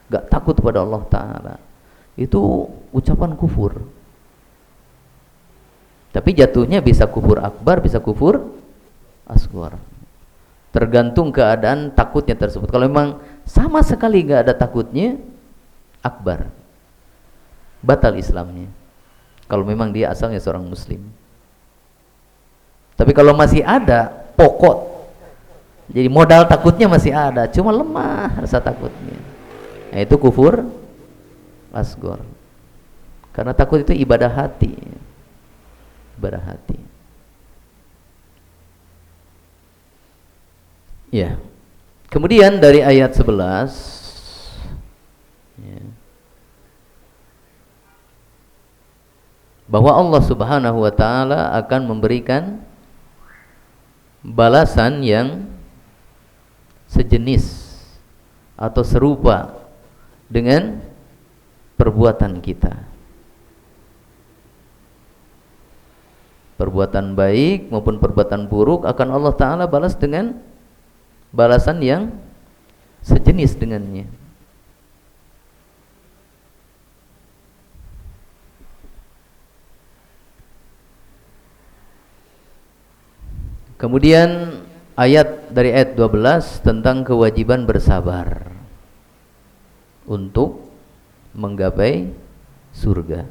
enggak takut kepada Allah Ta'ala, itu ucapan kufur. Tapi jatuhnya bisa kufur akbar, bisa kufur asghar, tergantung keadaan takutnya tersebut. Kalau memang sama sekali enggak ada takutnya, akbar, batal Islamnya, kalau memang dia asalnya seorang muslim. Tapi kalau masih ada pokok, jadi modal takutnya masih ada, cuma lemah rasa takutnya, nah itu kufur asghar. Karena takut itu ibadah hati, ibadah hati. Ya. Kemudian dari ayat 11 ya, bahwa Allah Subhanahu wa taala akan memberikan balasan yang sejenis atau serupa dengan perbuatan kita. Perbuatan baik maupun perbuatan buruk akan Allah Ta'ala balas dengan balasan yang sejenis dengannya. Kemudian dari ayat 12 tentang kewajiban bersabar untuk menggapai surga.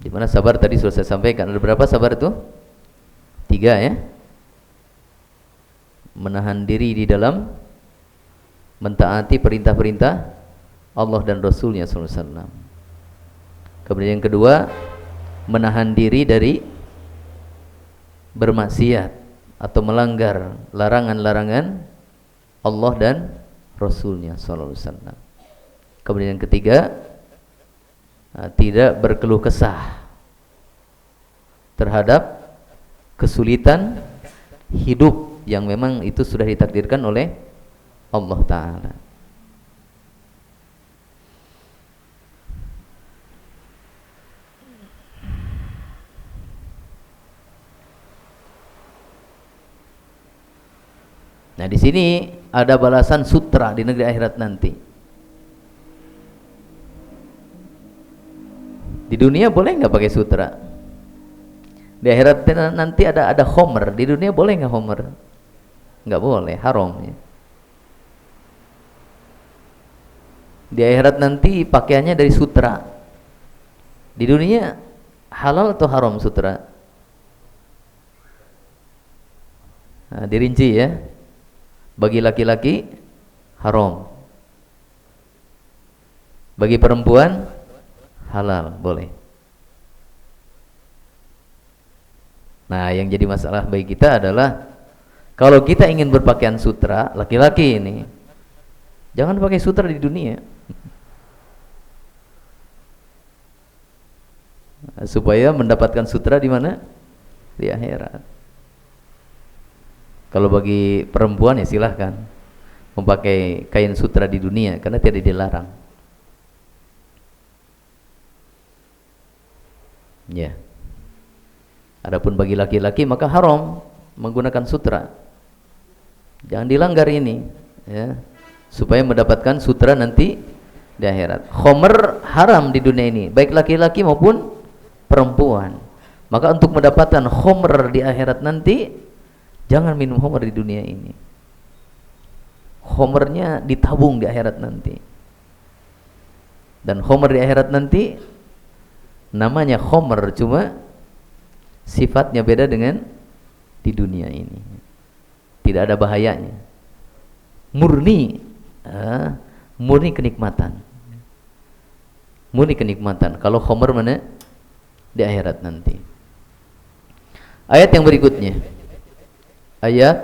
Di mana sabar tadi sudah saya sampaikan. Ada berapa sabar itu? 3 ya. Menahan diri di dalam mentaati perintah-perintah Allah dan Rasulnya SAW. Kemudian yang kedua, menahan diri dari bermaksiat atau melanggar larangan-larangan Allah dan Rasulnya SAW. Kemudian yang ketiga, tidak berkeluh kesah terhadap kesulitan hidup yang memang itu sudah ditakdirkan oleh Allah Ta'ala. Nah, di sini ada balasan sutra di negeri akhirat nanti. Di dunia boleh nggak pakai sutra? Di akhirat nanti ada homer. Di dunia boleh nggak homer? nggak boleh, haram ya. Di akhirat nanti pakaiannya dari sutra. Di dunia halal atau haram sutra? Nah, dirinci ya. Bagi laki-laki haram. Bagi perempuan halal, boleh. Nah, yang jadi masalah bagi kita adalah kalau kita ingin berpakaian sutra, laki-laki ini jangan pakai sutra di dunia. Supaya mendapatkan sutra di mana? Di akhirat. Kalau bagi perempuan ya silahkan memakai kain sutra di dunia karena tidak dilarang. Ya. Adapun bagi laki-laki maka haram menggunakan sutra. Jangan dilanggar ini, ya. Supaya mendapatkan sutra nanti di akhirat. Khomer haram di dunia ini, baik laki-laki maupun perempuan. Maka untuk mendapatkan khomer di akhirat nanti, jangan minum khomer di dunia ini. Khomernya ditabung di akhirat nanti. Dan khomer di akhirat nanti namanya khomer, cuma sifatnya beda dengan di dunia ini. Tidak ada bahayanya. Murni kenikmatan. Murni kenikmatan. Kalau khomer mana? Di akhirat nanti. Ayat yang berikutnya. Ayat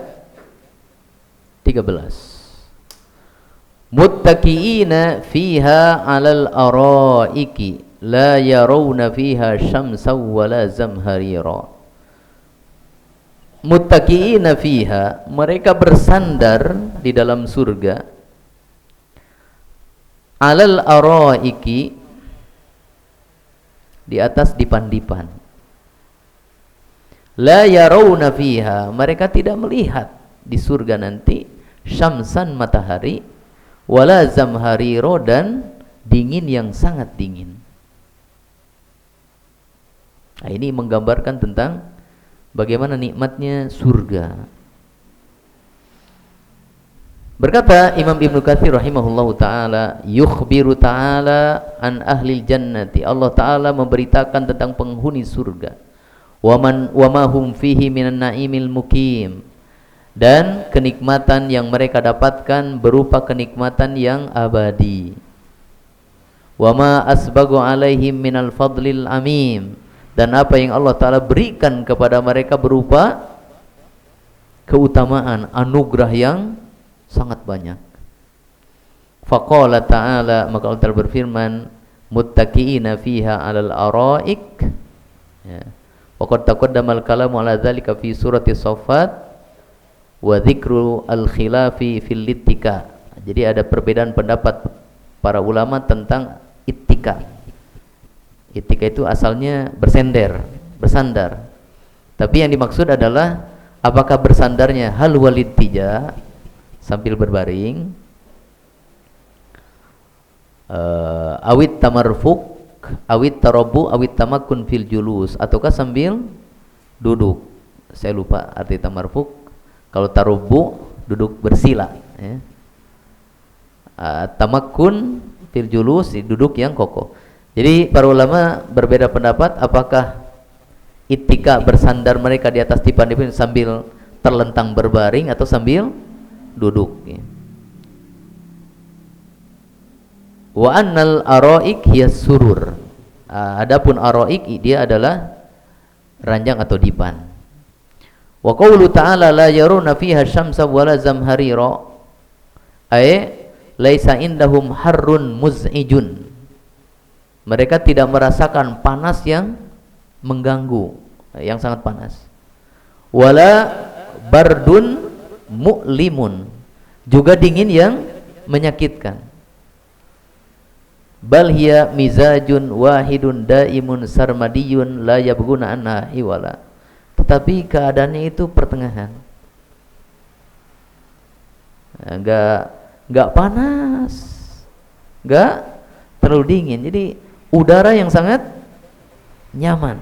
13. Muttaqiina fiha 'alal araiki la yarawna fiha syamsan wala zamharira. Muttaqiina fiha, mereka bersandar di dalam surga, 'alal araiki, di atas dipan-dipan. La yarawna fiha, mereka tidak melihat di surga nanti syamsan, matahari, wala zamharira, dan dingin yang sangat dingin. Nah, ini menggambarkan tentang bagaimana nikmatnya surga. Berkata Imam Ibnu Katsir rahimahullahu taala, yukhbiru taala an ahlil jannati, Allah taala memberitakan tentang penghuni surga. Wa ma hum fihi minan naimil mukim, dan kenikmatan yang mereka dapatkan berupa kenikmatan yang abadi. Wa ma asbagu alaihim minal fadlil amim, dan apa yang Allah taala berikan kepada mereka berupa keutamaan, anugerah yang sangat banyak. Faqala ta'ala, maka Allah Ta'ala berfirman, muttaqiina fiha 'alal araik. Ya. Wa qad taqaddama al-kalamu 'ala dzalika fi surati Shaffat wa dzikru al-khilafi fil ittika. Jadi ada perbedaan pendapat para ulama tentang ittika. Ittika itu asalnya bersandar. Tapi yang dimaksud adalah apakah bersandarnya hal walittija, sambil berbaring, awit tamarfuk, awit tarabu, awit tamakun fil julus, ataukah sambil duduk. Saya lupa arti tamarfuk. Kalau tarubu duduk bersila, ya. Tamakun fil julus, duduk yang kokoh. Jadi para ulama berbeda pendapat apakah ittika bersandar mereka di atas dipan-dipan sambil terlentang berbaring atau sambil duduk, ya. Wa annal araik hiya surur. Adapun araik dia adalah ranjang atau dipan. Wa qaulu ta'ala la yaruna fiha syamsa wala zamharira, ay laisa indahum harrun muz'ijun. Mereka tidak merasakan panas yang mengganggu, yang sangat panas. Wala bardun mu'limun, juga dingin yang menyakitkan. Bal hiya mizajun wahidun daimun sarmadiyun la yabghuna anha hiwala. Tetapi keadaannya itu pertengahan. Enggak panas, enggak terlalu dingin. Jadi udara yang sangat nyaman,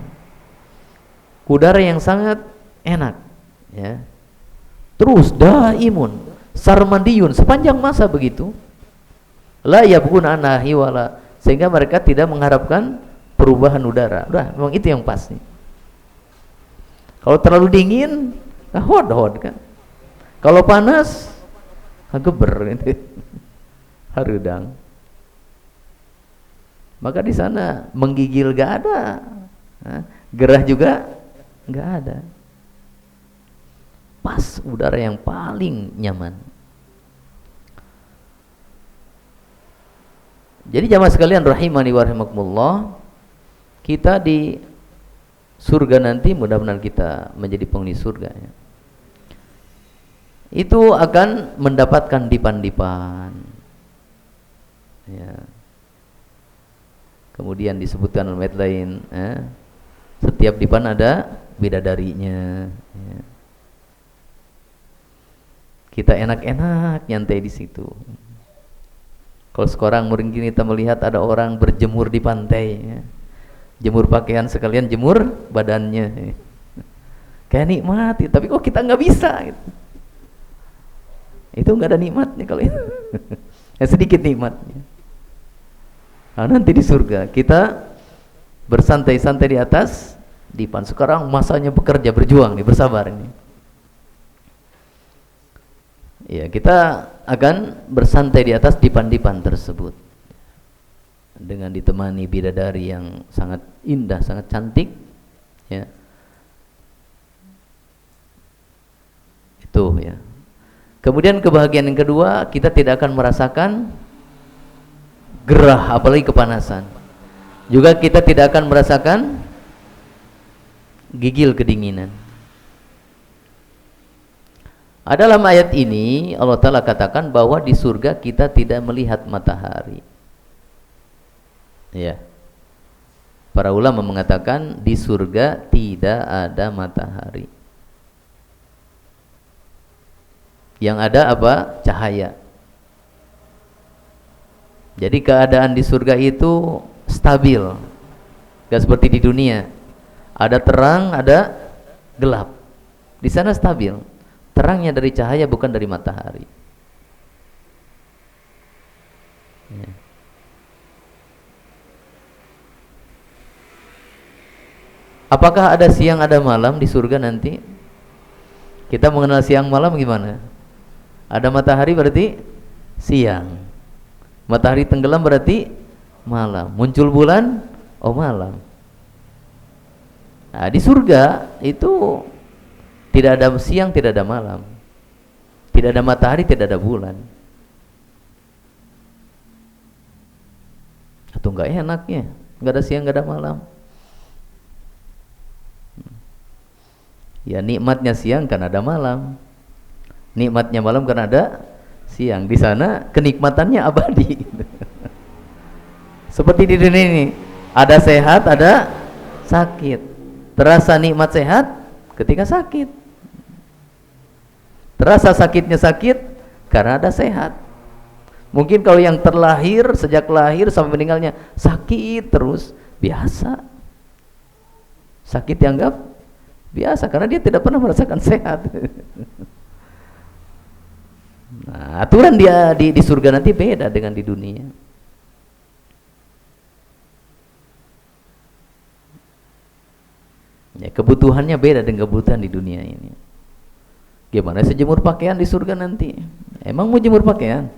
udara yang sangat enak, ya. terus daimun sarmandiyun, sepanjang masa begitu. La yabghuna anahi wala, sehingga mereka tidak mengharapkan perubahan udara. Udah, memang itu yang pasti. Kalau terlalu dingin, hod kan. Kalau panas, geber gitu. Harudang. Maka di sana menggigil gak ada, gerah juga gak ada. Pas udara yang paling nyaman. Jadi jamaah sekalian rahimani wa rahimakumullah, kita di surga nanti mudah-mudahan kita menjadi penghuni surga ya. Itu akan mendapatkan dipan-dipan. Ya. Kemudian disebutkan dalam ayat lain, setiap dipan ada bidadarinya. Ya. Kita enak-enak nyantai di situ. Kalau sekarang mungkin kita melihat ada orang berjemur di pantai, ya. Jemur pakaian sekalian jemur badannya, ya. Kayak nikmat, tapi kok kita nggak bisa? Gitu. Itu nggak ada nikmatnya kalau itu. Ya, sedikit nikmatnya. Nah, nanti di surga kita bersantai-santai di atas dipan. Sekarang masanya bekerja, berjuang nih, bersabar nih. Ya, kita akan bersantai di atas dipan-dipan tersebut dengan ditemani bidadari yang sangat indah, sangat cantik, ya. Itu ya. Kemudian kebahagiaan yang kedua, kita tidak akan merasakan gerah apalagi kepanasan. Juga kita tidak akan merasakan gigil kedinginan. Dalam ayat ini Allah Ta'ala katakan bahwa di surga kita tidak melihat matahari. Ya. Para ulama mengatakan di surga tidak ada matahari. Yang ada apa? Cahaya. Jadi keadaan di surga itu stabil, gak seperti di dunia. Ada terang, ada gelap. Di sana stabil. Terangnya dari cahaya, bukan dari matahari. Ya. Apakah ada siang, ada malam di surga nanti? Kita mengenal siang malam gimana? Ada matahari berarti siang. Matahari tenggelam berarti malam. Muncul bulan, oh malam. Nah, di surga itu tidak ada siang, tidak ada malam. Tidak ada matahari, tidak ada bulan. Atau enggak enaknya? Enggak ada siang, enggak ada malam. Ya, nikmatnya siang kan ada malam. Nikmatnya malam kan ada siang. Di sana kenikmatannya abadi. Seperti di dunia ini, ada sehat, ada sakit. Terasa nikmat sehat ketika sakit. Terasa sakitnya sakit karena ada sehat. Mungkin kalau yang terlahir, sejak lahir sampai meninggalnya sakit terus, biasa. Sakit dianggap biasa karena dia tidak pernah merasakan sehat. Nah, aturan dia di surga nanti beda dengan di dunia. Ya, kebutuhannya beda dengan kebutuhan di dunia ini. Gimana sejemur pakaian di surga nanti? Emang mau jemur pakaian?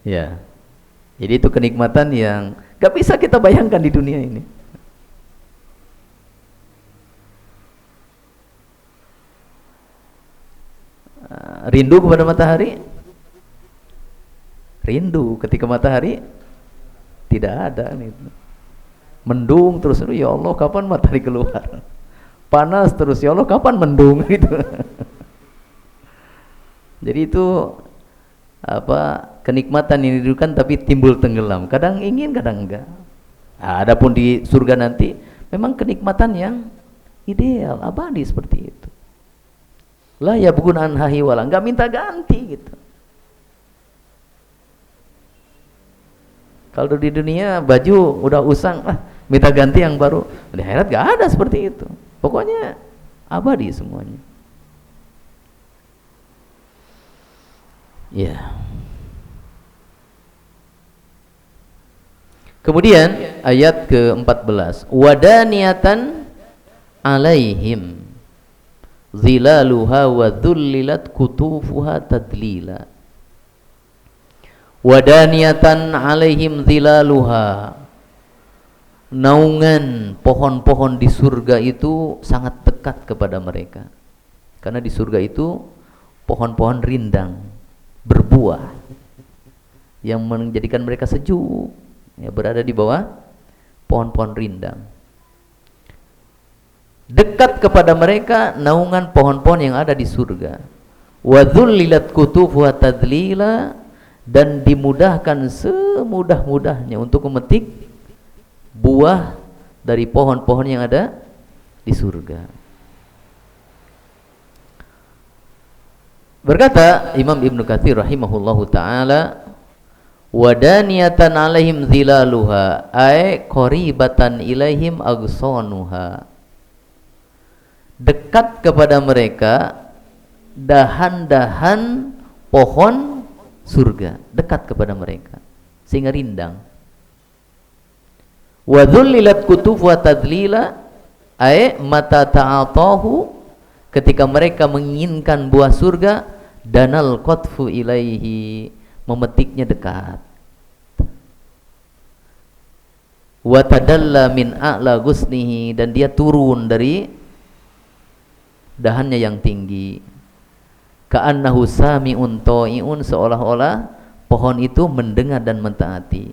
Ya. Jadi itu kenikmatan yang gak bisa kita bayangkan di dunia ini. Rindu kepada matahari? Rindu ketika matahari tidak ada gitu. Mendung terus, ya Allah kapan matahari keluar? Panas terus, ya Allah kapan mendung gitu. Jadi itu apa, kenikmatan yang didudukan tapi timbul tenggelam. Kadang ingin, kadang enggak. Nah, adapun di surga nanti memang kenikmatan yang ideal, abadi seperti itu. La yabghun anhahi wala, enggak minta ganti gitu. Kalau di dunia baju udah usang, minta ganti yang baru. Di akhirat gak ada seperti itu. Pokoknya abadi semuanya. Ya. Kemudian ayat ke-14, wadaniyatan alaihim zilaluha wa dhullilat kutufuha tadlila. Wadaniyatan alaihim zilaluha, naungan pohon-pohon di surga itu sangat dekat kepada mereka, karena di surga itu pohon-pohon rindang berbuah yang menjadikan mereka sejuk, ya, berada di bawah pohon-pohon rindang. Dekat kepada mereka naungan pohon-pohon yang ada di surga. Wa dzullilat kutufuha tadlila, dan dimudahkan semudah-mudahnya untuk memetik buah dari pohon-pohon yang ada di surga. Berkata Imam Ibnu Katsir rahimahullahu taala, wadaniyatan alaihim zilaluha ay qaribatan ilaihim agsanuha, dekat kepada mereka dahan-dahan pohon surga, dekat kepada mereka sehingga rindang. Wa dzullilat kutufuha tadlila ay mata ta'atahu, ketika mereka menginginkan buah surga, danal qatfu ilaihi, memetiknya dekat. Wa tadalla min a'la ghusnihi, dan dia turun dari dahannya yang tinggi. Ka'annahu sami'un ta'i'un, seolah-olah pohon itu mendengar dan mentaati.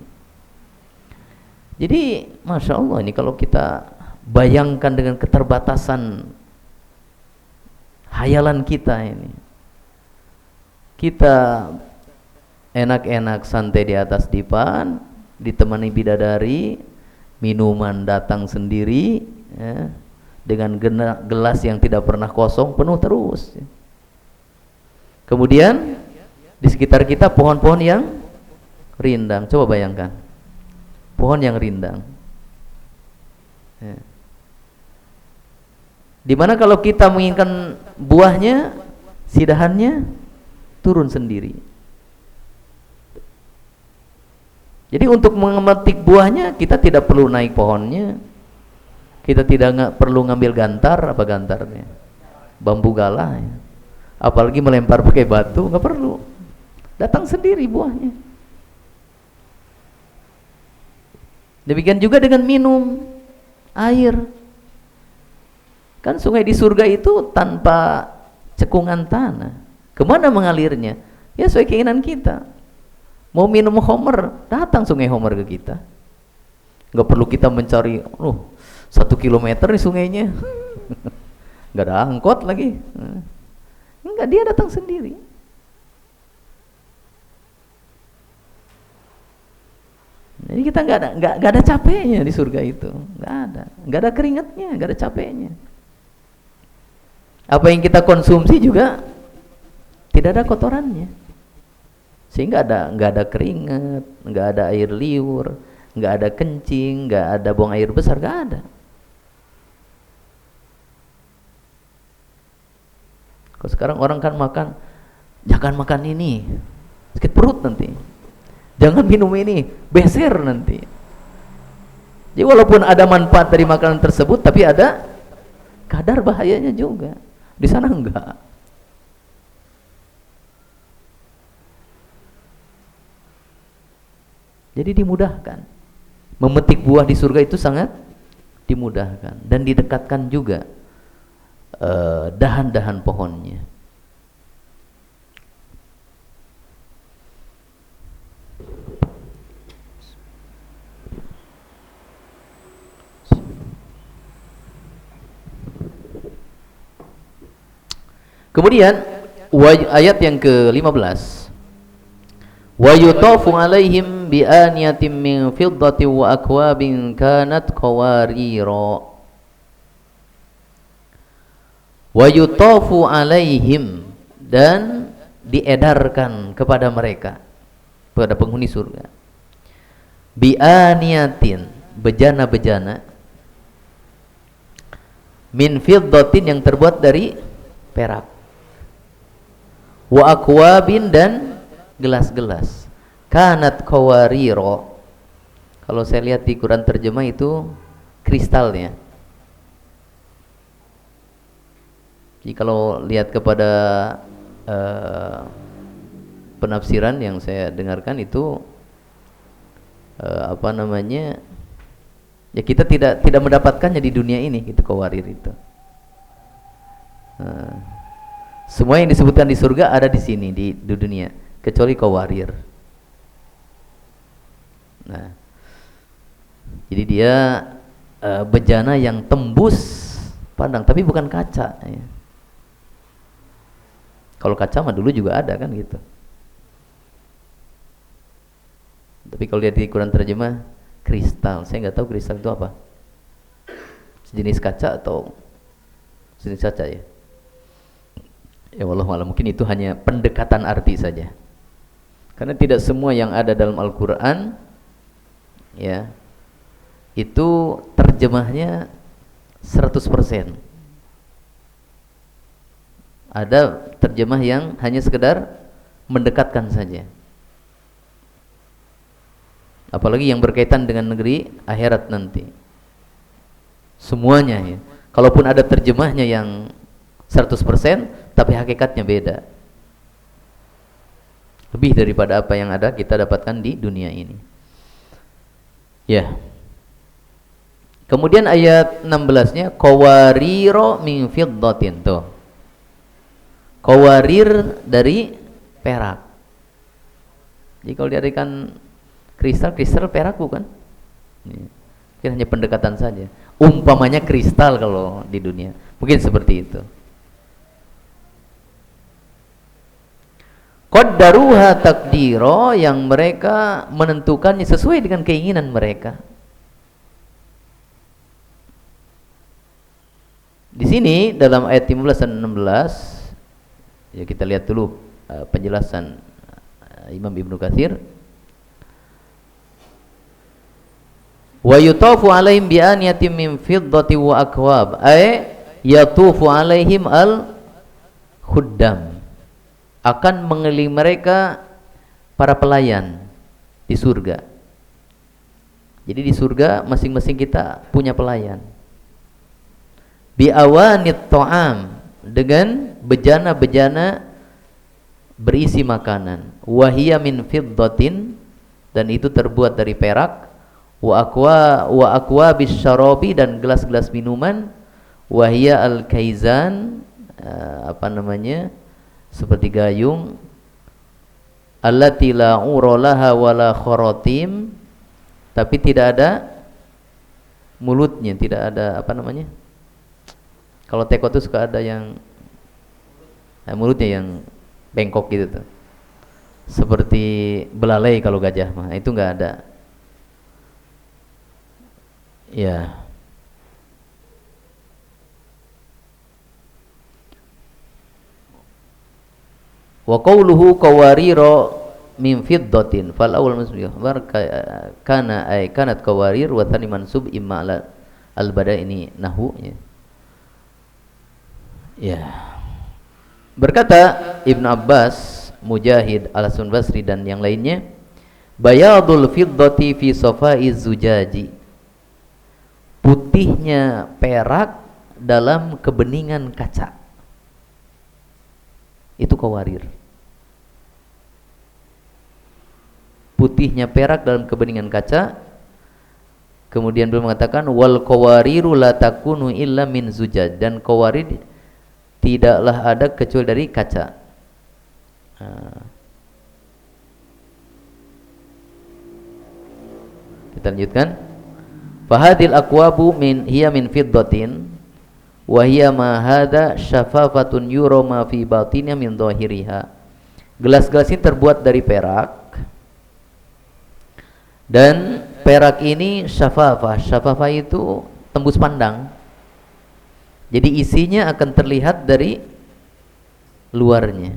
Jadi Masya Allah, ini kalau kita bayangkan dengan keterbatasan hayalan kita ini, kita enak-enak santai di atas dipan, ditemani bidadari, minuman datang sendiri, ya, dengan gelas yang tidak pernah kosong, penuh terus, ya. Kemudian di sekitar kita pohon-pohon yang rindang. Coba bayangkan, pohon yang rindang, ya. Dimana kalau kita menginginkan buahnya, si dahannya turun sendiri. Jadi untuk memetik buahnya kita tidak perlu naik pohonnya, kita tidak perlu ngambil gantar, apa gantarnya, bambu galah, ya. Apalagi melempar pakai batu, nggak perlu, datang sendiri buahnya. Demikian juga dengan minum air, kan sungai di surga itu tanpa cekungan tanah. Kemana mengalirnya? Ya sesuai keinginan kita. Mau minum Homer, datang sungai Homer ke kita. Nggak perlu kita mencari 1 kilometer nih sungainya. Nggak ada angkot lagi. Enggak, dia datang sendiri. Jadi kita nggak ada capeknya di surga itu, nggak ada keringatnya, nggak ada capeknya. Apa yang kita konsumsi juga tidak ada kotorannya, sehingga nggak ada keringat, nggak ada air liur, nggak ada kencing, nggak ada buang air besar, nggak ada. Kalau sekarang orang kan makan, jangan makan ini, sakit perut nanti. Jangan minum ini, beser nanti. Jadi walaupun ada manfaat dari makanan tersebut, tapi ada kadar bahayanya juga. Di sana enggak. Jadi dimudahkan. Memetik buah di surga itu sangat dimudahkan dan didekatkan juga dahan-dahan pohonnya. Kemudian ayat yang ke-15, wa yutafu alaihim bi aniyatin min fiddatin wa akwabin kanat qawarira. Wa yutafu alaihim, dan diedarkan kepada mereka, kepada penghuni surga, bi aniyatin, bejana-bejana min fiddatin yang terbuat dari perak, wa akwabin dan gelas-gelas, kanat qawariro. Kalau saya lihat di Quran terjemah itu kristalnya. Jadi kalau lihat kepada penafsiran yang saya dengarkan itu apa namanya, ya kita tidak mendapatkannya di dunia ini, gitu, qawarir itu. Semua yang disebutkan di surga ada di sini di dunia, kecuali qawarir. Nah, jadi dia bejana yang tembus pandang, tapi bukan kaca. Ya. Kalau kaca mah dulu juga ada kan gitu. Tapi kalau lihat di Quran terjemah kristal, saya nggak tahu kristal itu apa. Sejenis kaca atau sejenis kaca ya. Ya wallahu a'lam, mungkin itu hanya pendekatan arti saja. Karena tidak semua yang ada dalam Al-Qur'an ya itu terjemahnya 100%. Ada terjemah yang hanya sekedar mendekatkan saja. Apalagi yang berkaitan dengan negeri akhirat nanti. Semuanya ya. Kalaupun ada terjemahnya yang 100%, tapi hakikatnya beda. Lebih daripada apa yang ada kita dapatkan di dunia ini. Ya. Kemudian ayat 16-nya qawariro min fiddatin, tuh. Qawarir dari perak. Jadi kalau diartikan kristal perak bukan? Ini hanya pendekatan saja. Umpamanya kristal kalau di dunia, mungkin seperti itu. Qaddaruha takdiro, yang mereka menentukannya sesuai dengan keinginan mereka. Di sini dalam ayat 15 dan 16 ya, kita lihat dulu penjelasan Imam Ibnu Katsir. Wa yutafu alaihim bi aniyatin min fiddati wa akwab, ay yatufu alaihim al khuddam, akan mengelilingi mereka para pelayan di surga. Jadi di surga masing-masing kita punya pelayan. Bi awanit ta'am, dengan bejana-bejana berisi makanan. Wahia min fiddatin, dan itu terbuat dari perak. Wa aqwa bisyarabi, dan gelas-gelas minuman. Wahia al-kaizan, apa namanya, seperti gayung. Allati la uralaha wala kharatim, tapi tidak ada mulutnya, tidak ada apa namanya. Kalau teko itu suka ada yang mulutnya yang bengkok gitu tuh. Seperti belalai kalau gajah mah, itu enggak ada. Ya. Wa qawluhu qawariro min fiddatin fal awwal masbih kana ay kanat qawarir wa thani mansub imma al bada, ini nahwu ya. Ya. Berkata Ibnu Abbas, Mujahid, Al-Hasan Basri dan yang lainnya, bayadul fiddati fi safaiz zujaji, putihnya perak dalam kebeningan kaca. Itu qawarir. Putihnya perak dalam kebeningan kaca. Kemudian beliau mengatakan wal qawariru la takunu illa min zujaj, dan qawarir tidaklah ada kecuali dari kaca. Kita lanjutkan. Fahadil aqwabu hiya min fiddatin wa hiya ma hadha syafafatun yura ma fi batinha min dhahiriha. Gelas-gelas ini terbuat dari perak, dan perak ini syafafah. Syafafah itu tembus pandang. Jadi isinya akan terlihat dari luarnya.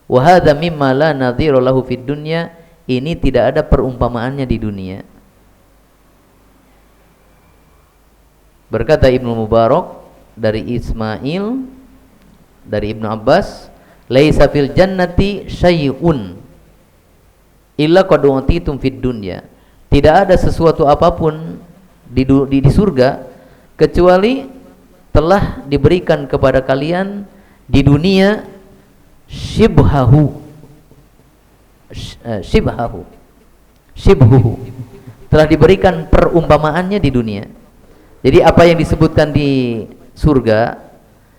Wa hadza mimma la nadhira lahu fid dunya, ini tidak ada perumpamaannya di dunia. Berkata Ibnu Mubarak dari Ismail dari Ibnu Abbas, laisa fil jannati syai'un illa qad utitum fid dunya. Tidak ada sesuatu apapun di surga kecuali telah diberikan kepada kalian di dunia shibhuhu, telah diberikan perumpamaannya di dunia. Jadi apa yang disebutkan di surga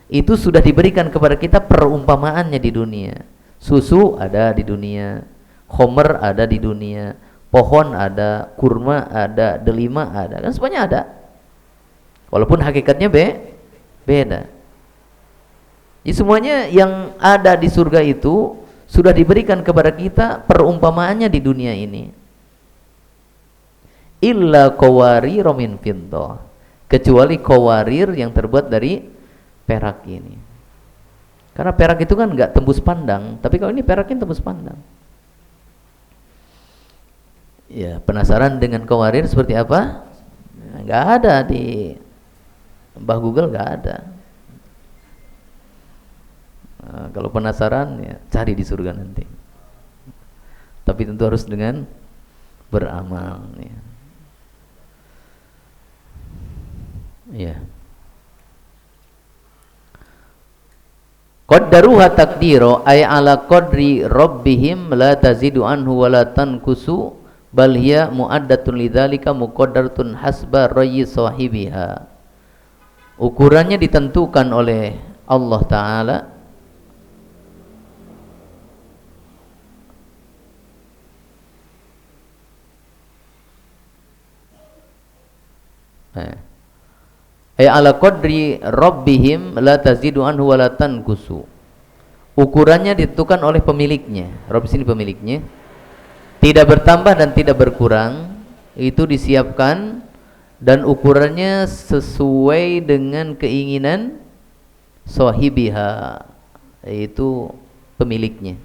itu sudah diberikan kepada kita perumpamaannya di dunia. Susu ada di dunia, khomer ada di dunia, pohon ada, kurma ada, delima ada, kan semuanya ada. Walaupun hakikatnya beda. Jadi semuanya yang ada di surga itu sudah diberikan kepada kita perumpamaannya di dunia ini. Illa qawarir min fiddah, kecuali qawarir yang terbuat dari perak ini. Karena perak itu kan enggak tembus pandang, tapi kalau ini peraknya tembus pandang. Ya, penasaran dengan qawarir seperti apa? Enggak ada di Mbah Google, enggak ada. Nah, kalau penasaran ya cari di surga nanti. Tapi tentu harus dengan beramal ya. Ya. Qaddaruha taqdiro ay ala qadri rabbihim la tazidu anhu wa la tankusu bal hiya muaddatun lidzalika muqaddaratun hasba rayyi sahibiha. Ukurannya ditentukan oleh Allah Ta'ala ala qadri rabbihim la tazidu anhu wa la tankusu. Ukurannya ditentukan oleh pemiliknya. Rabb sini pemiliknya. Tidak bertambah dan tidak berkurang. Itu disiapkan dan ukurannya sesuai dengan keinginan sahibiha, yaitu pemiliknya.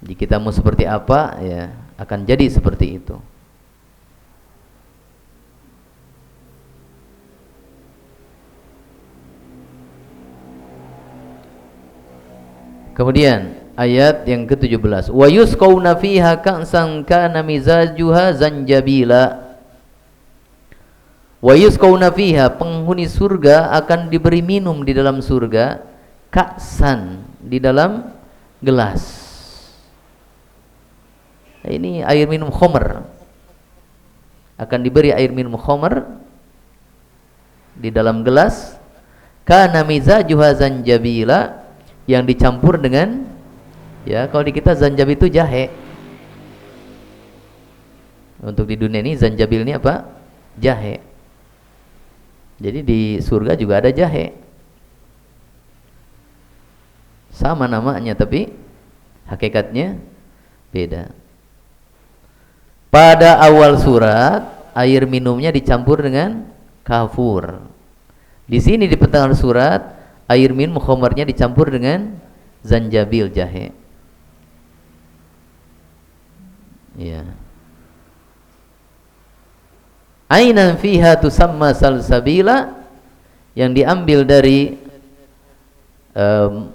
Jika kita mau seperti apa ya akan jadi seperti itu. Kemudian ayat yang ke-17, wa yusqawna fiha ka'san kana mizajuha zanjabila. Wa yusqawna fiha, penghuni surga akan diberi minum di dalam surga, ka'san, di dalam gelas. Ini air minum khamr. Akan diberi air minum khamr di dalam gelas, kana mizajuha zanjabila, yang dicampur dengan, ya kalau di kita zanjabil itu jahe. Untuk di dunia ini zanjabil ini apa? Jahe. Jadi di surga juga ada jahe. Sama namanya tapi hakikatnya beda. Pada awal surat air minumnya dicampur dengan kafur. Di sini di pertengahan surat air minum khamarnya dicampur dengan zanjabil jahe. Ya. Ainan fiha tusamma salsabila, yang diambil dari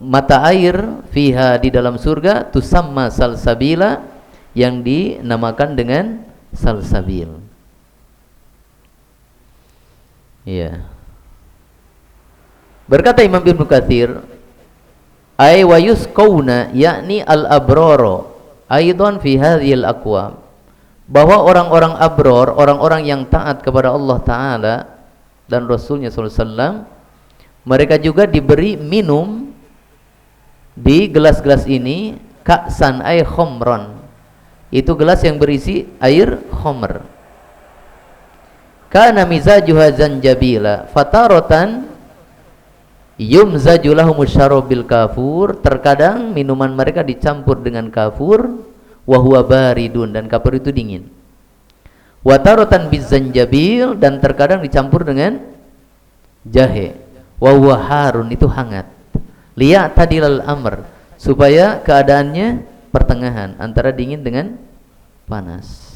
mata air fiha di dalam surga, tusamma salsabila, yang dinamakan dengan salsabil. Ya. Berkata Imam Ibnu Katsir, ay wa yusqawna yakni al-abraro aidan fi hadhil aqwam, bahwa orang-orang abror, orang-orang yang taat kepada Allah Ta'ala dan Rasulnya SAW, mereka juga diberi minum di gelas-gelas ini, ka'san ay khomron, itu gelas yang berisi air khomer. Kana mizajuha zanjabila fataratan yumzaju lahumus syarabil kafur, terkadang minuman mereka dicampur dengan kafur, wa huwa baridun, dan kafur itu dingin. Wa taratan bizanjabil, dan terkadang dicampur dengan jahe, wa huwa harun, itu hangat. Liya tadilal amr, supaya keadaannya pertengahan antara dingin dengan panas.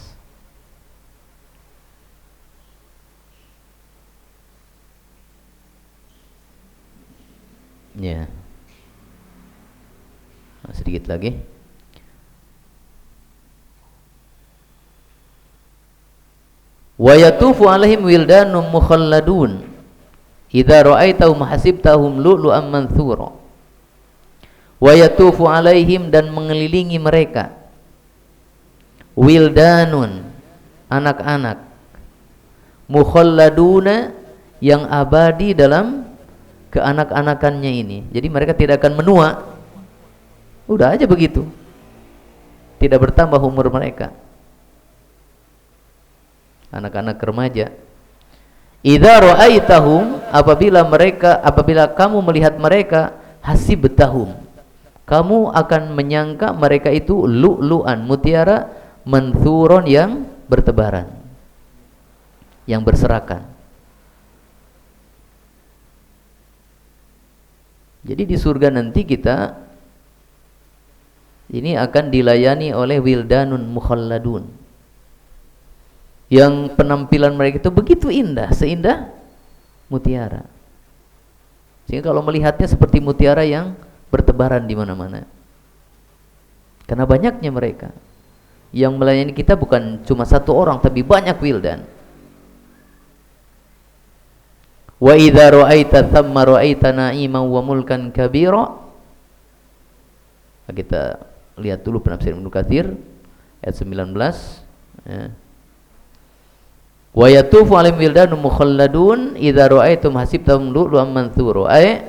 Ya. Nah, sedikit lagi. Wa yatufu alaihim wildanum mukhalladun idza ra'aitahum hasibtahum lu'lu'an manthura. Wa yatufu alaihim, dan mengelilingi mereka, wildanun, anak-anak, mukhalladuna, yang abadi dalam keanak-anakannya ini. Jadi mereka tidak akan menua. Udah aja begitu. Tidak bertambah umur mereka. Anak-anak remaja. Idza ra'aitahum, apabila kamu melihat mereka, hasibtahum, kamu akan menyangka mereka itu lu'lu'an, mutiara, manthuron, yang bertebaran, yang berserakan. Jadi di surga nanti kita ini akan dilayani oleh wildanun mukhalladun, yang penampilan mereka itu begitu indah, seindah mutiara. Sehingga kalau melihatnya seperti mutiara yang bertebaran di mana-mana. Karena banyaknya mereka. Yang melayani kita bukan cuma satu orang, tapi banyak wildan. Wa idza ra'aita thamma ra'aita na'iman wa mulkan kabira. Kita lihat dulu penafsiran Ibnu Katsir ayat 19, ya. Wa yatufu 'alaihim wildanun mukhalladun idza ra'aitum hasibtahum lu'lu'an manthura. Ay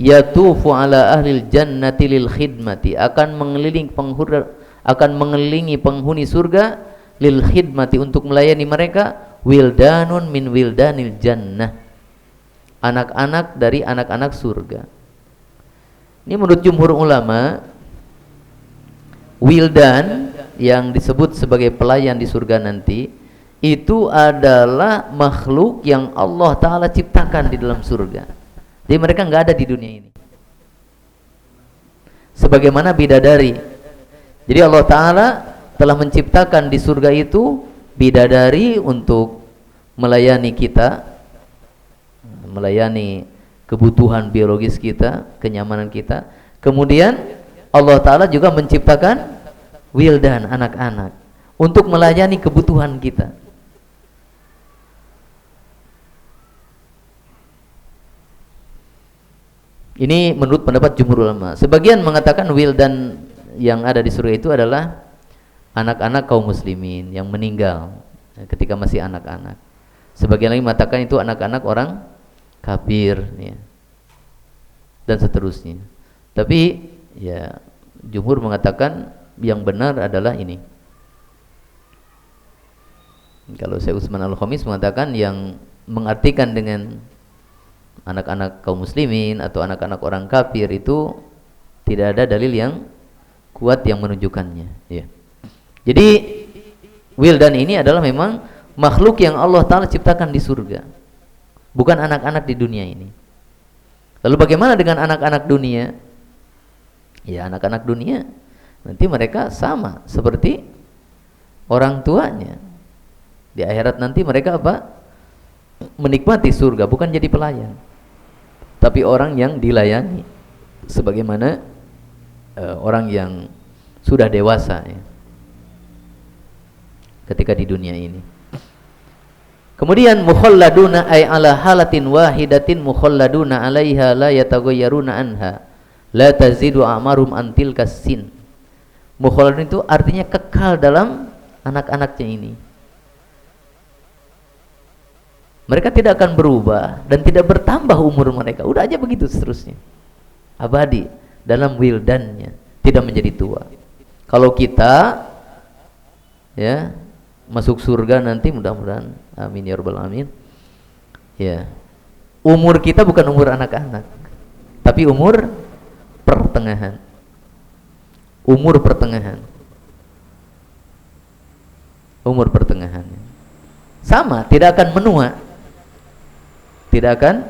yatufu 'ala ahlil jannati lil khidmati, akan mengelilingi penghuni surga, lil khidmati, untuk melayani mereka, wildanun min wildanil jannah, anak-anak dari anak-anak surga. Ini menurut jumhur ulama, wildan yang disebut sebagai pelayan di surga nanti itu adalah makhluk yang Allah Ta'ala ciptakan di dalam surga. Jadi mereka nggak ada di dunia ini. Sebagaimana bidadari. Jadi Allah Ta'ala telah menciptakan di surga itu bidadari untuk melayani kita, melayani kebutuhan biologis kita, kenyamanan kita. Kemudian Allah Ta'ala juga menciptakan wildan, anak-anak, untuk melayani kebutuhan kita. Ini menurut pendapat jumhur ulama. Sebagian mengatakan wildan yang ada di surga itu adalah anak-anak kaum muslimin yang meninggal ketika masih anak-anak. Sebagian lagi mengatakan itu anak-anak orang kafir, ya, dan seterusnya. Tapi ya jumhur mengatakan yang benar adalah ini. Kalau Syekh Utsman Al-Khamis mengatakan yang mengartikan dengan anak-anak kaum muslimin atau anak-anak orang kafir itu tidak ada dalil yang kuat yang menunjukkannya, ya. Jadi wildan ini adalah memang makhluk yang Allah Ta'ala ciptakan di surga, bukan anak-anak di dunia ini. Lalu bagaimana dengan anak-anak dunia? Ya, anak-anak dunia nanti mereka sama seperti orang tuanya. Di akhirat nanti mereka apa? Menikmati surga, bukan jadi pelayan, tapi orang yang dilayani sebagaimana orang yang sudah dewasa, ya, ketika di dunia ini. Kemudian mukhalladuna ay ala halatin wahidatin mukhalladuna 'alaiha la yataghayyaruna anha la tazidu a'marum antil kasin. Mukhalladun itu artinya kekal dalam anak-anaknya ini. Mereka tidak akan berubah dan tidak bertambah umur mereka. Udah aja begitu seterusnya. Abadi dalam wildannya, tidak menjadi tua. Kalau kita ya masuk surga nanti, mudah-mudahan, amin ya rabbal alamin, ya, umur kita bukan umur anak-anak, tapi umur pertengahan. Umur pertengahan. Umur pertengahan. Sama, tidak akan menua. Tidak akan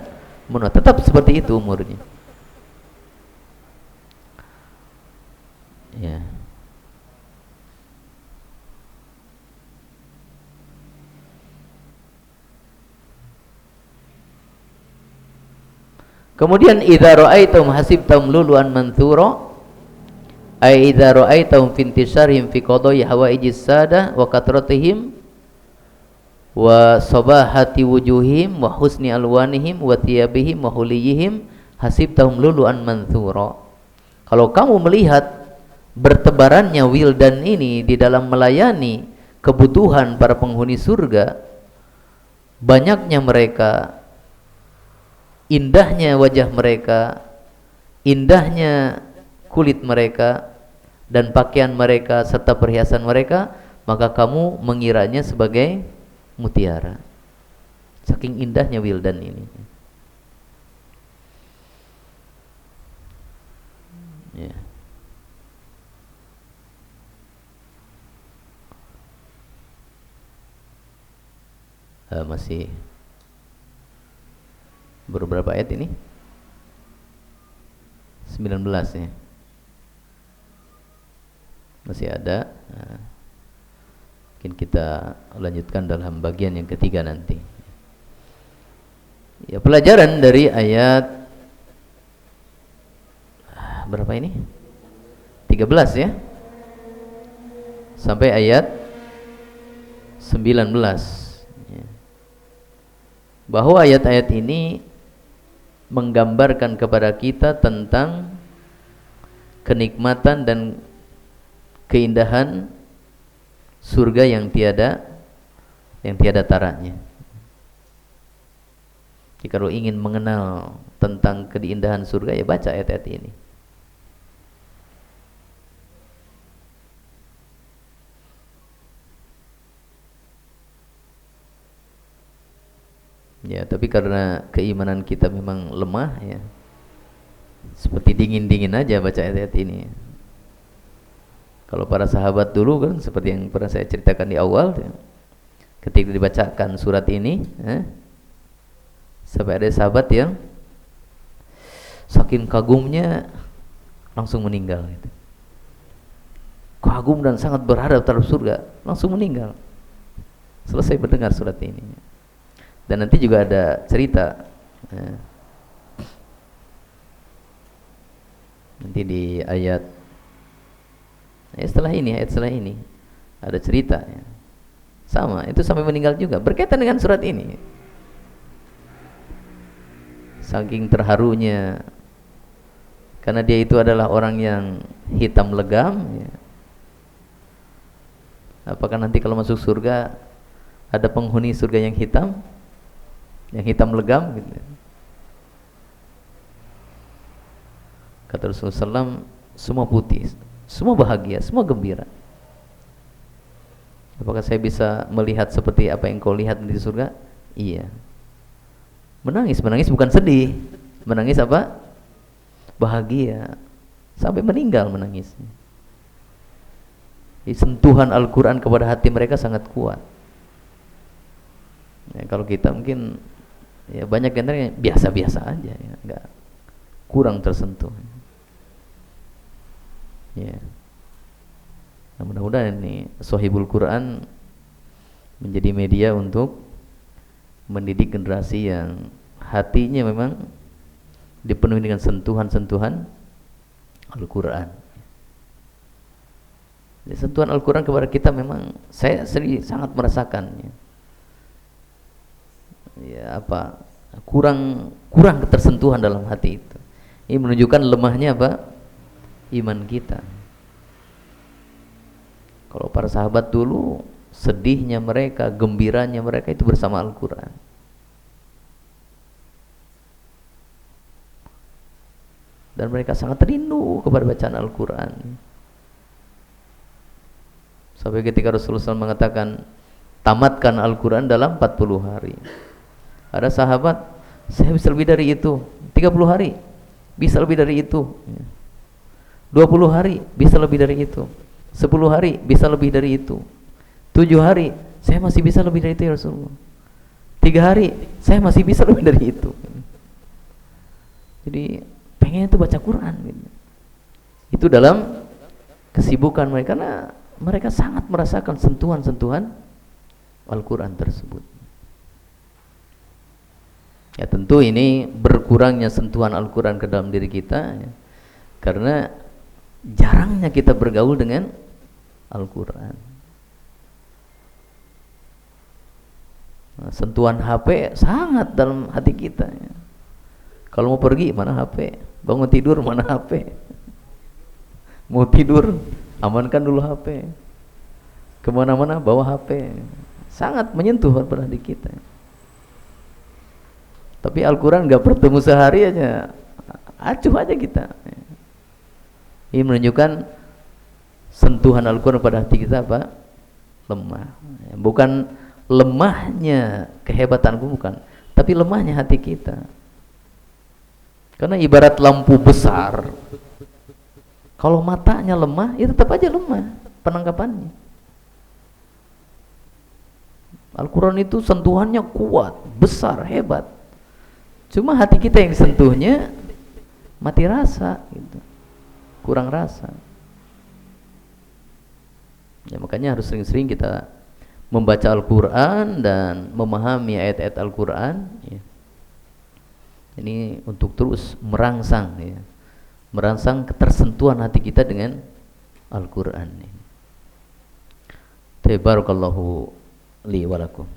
menua, tetap seperti itu umurnya. Ya. Kemudian idza ra'aitum hasibtum lulu'an manthura, ay idza ra'aitum fi intisharihim fi qada'i hawaijis sada wa katratihim wa sabahati wujuhim wa husni alwanihim wa thiyabihim wa huliyihim hasibtahum lulu'an manthura. Kalau kamu melihat bertebarannya wildan ini di dalam melayani kebutuhan para penghuni surga, banyaknya mereka, indahnya wajah mereka, indahnya kulit mereka dan pakaian mereka serta perhiasan mereka, maka kamu mengiranya sebagai mutiara. Saking indahnya wildan ini. Ya. Masih berapa ayat ini? 19 ya. Masih ada. Mungkin kita lanjutkan dalam bagian yang ketiga nanti. Ya, pelajaran dari ayat berapa ini? 13 ya. Sampai ayat 19. Bahwa ayat-ayat ini menggambarkan kepada kita tentang kenikmatan dan keindahan surga yang tiada taranya. Jika kalau ingin mengenal tentang keindahan surga, ya baca ayat-ayat ini. Ya, tapi karena keimanan kita memang lemah ya. Seperti dingin-dingin aja baca ayat-ayat ini. Kalau para sahabat dulu kan seperti yang pernah saya ceritakan di awal ya, ketika dibacakan surat ini sampai ada sahabat yang saking kagumnya langsung meninggal gitu. Kagum dan sangat berharap terhadap surga, langsung meninggal selesai mendengar surat ini. Dan nanti juga ada cerita nanti di ayat setelah ini ada cerita ya. Sama, itu sampai meninggal juga berkaitan dengan surat ini. Saking terharunya karena dia itu adalah orang yang hitam legam ya. Apakah nanti kalau masuk surga ada penghuni surga yang hitam legam gitu. Kata Rasulullah SAW, semua putih, semua bahagia, semua gembira. Apakah saya bisa melihat seperti apa yang kau lihat di surga? Iya. Menangis bukan sedih. Menangis apa? Bahagia. Sampai meninggal menangisnya. Sentuhan Al-Quran kepada hati mereka sangat kuat. Ya, kalau kita mungkin ya banyak yang biasa-biasa aja ya, enggak, kurang tersentuh. Ya. Nah, mudah-mudahan ini Sohibul Quran menjadi media untuk mendidik generasi yang hatinya memang dipenuhi dengan sentuhan-sentuhan Al-Quran. Jadi, sentuhan Al-Quran kepada kita memang saya sendiri sangat merasakannya. Ya apa? Kurang ketersentuhan dalam hati itu. Ini menunjukkan lemahnya apa? Iman kita. Kalau para sahabat dulu sedihnya mereka, gembiranya mereka itu bersama Al-Quran. Dan mereka sangat rindu kepada bacaan Al-Quran. Sampai ketika Rasulullah SAW mengatakan, tamatkan Al-Quran dalam 40 hari. Ada sahabat, saya bisa lebih dari itu. 30 hari, bisa lebih dari itu. 20 hari, bisa lebih dari itu. 10 hari, bisa lebih dari itu. 7 hari, saya masih bisa lebih dari itu ya Rasulullah. 3 hari, saya masih bisa lebih dari itu. Jadi pengen itu baca Quran gitu. Itu dalam kesibukan mereka, karena mereka sangat merasakan sentuhan-sentuhan Al-Quran tersebut. Ya tentu ini berkurangnya sentuhan Al-Quran ke dalam diri kita ya, karena jarangnya kita bergaul dengan Al-Quran. Nah, sentuhan HP sangat dalam hati kita ya. Kalau mau pergi mana HP, bangun tidur mana HP, mau tidur amankan dulu HP, kemana-mana bawa HP, sangat menyentuh pada hati kita. Tapi Al-Quran gak bertemu sehari aja acuh aja kita. Ini menunjukkan sentuhan Al-Quran pada hati kita apa? Lemah. Bukan lemahnya kehebatan, bukan, tapi lemahnya hati kita. Karena ibarat lampu besar, kalau matanya lemah, ya tetap aja lemah penangkapannya. Al-Quran itu sentuhannya kuat, besar, hebat. Cuma hati kita yang disentuhnya mati rasa gitu. Kurang rasa. Ya makanya harus sering-sering kita membaca Al-Quran dan memahami ayat-ayat Al-Quran ya. Ini untuk terus merangsang ya. Merangsang ketersentuhan hati kita dengan Al-Quran. Tabarakallahu li wa lakum.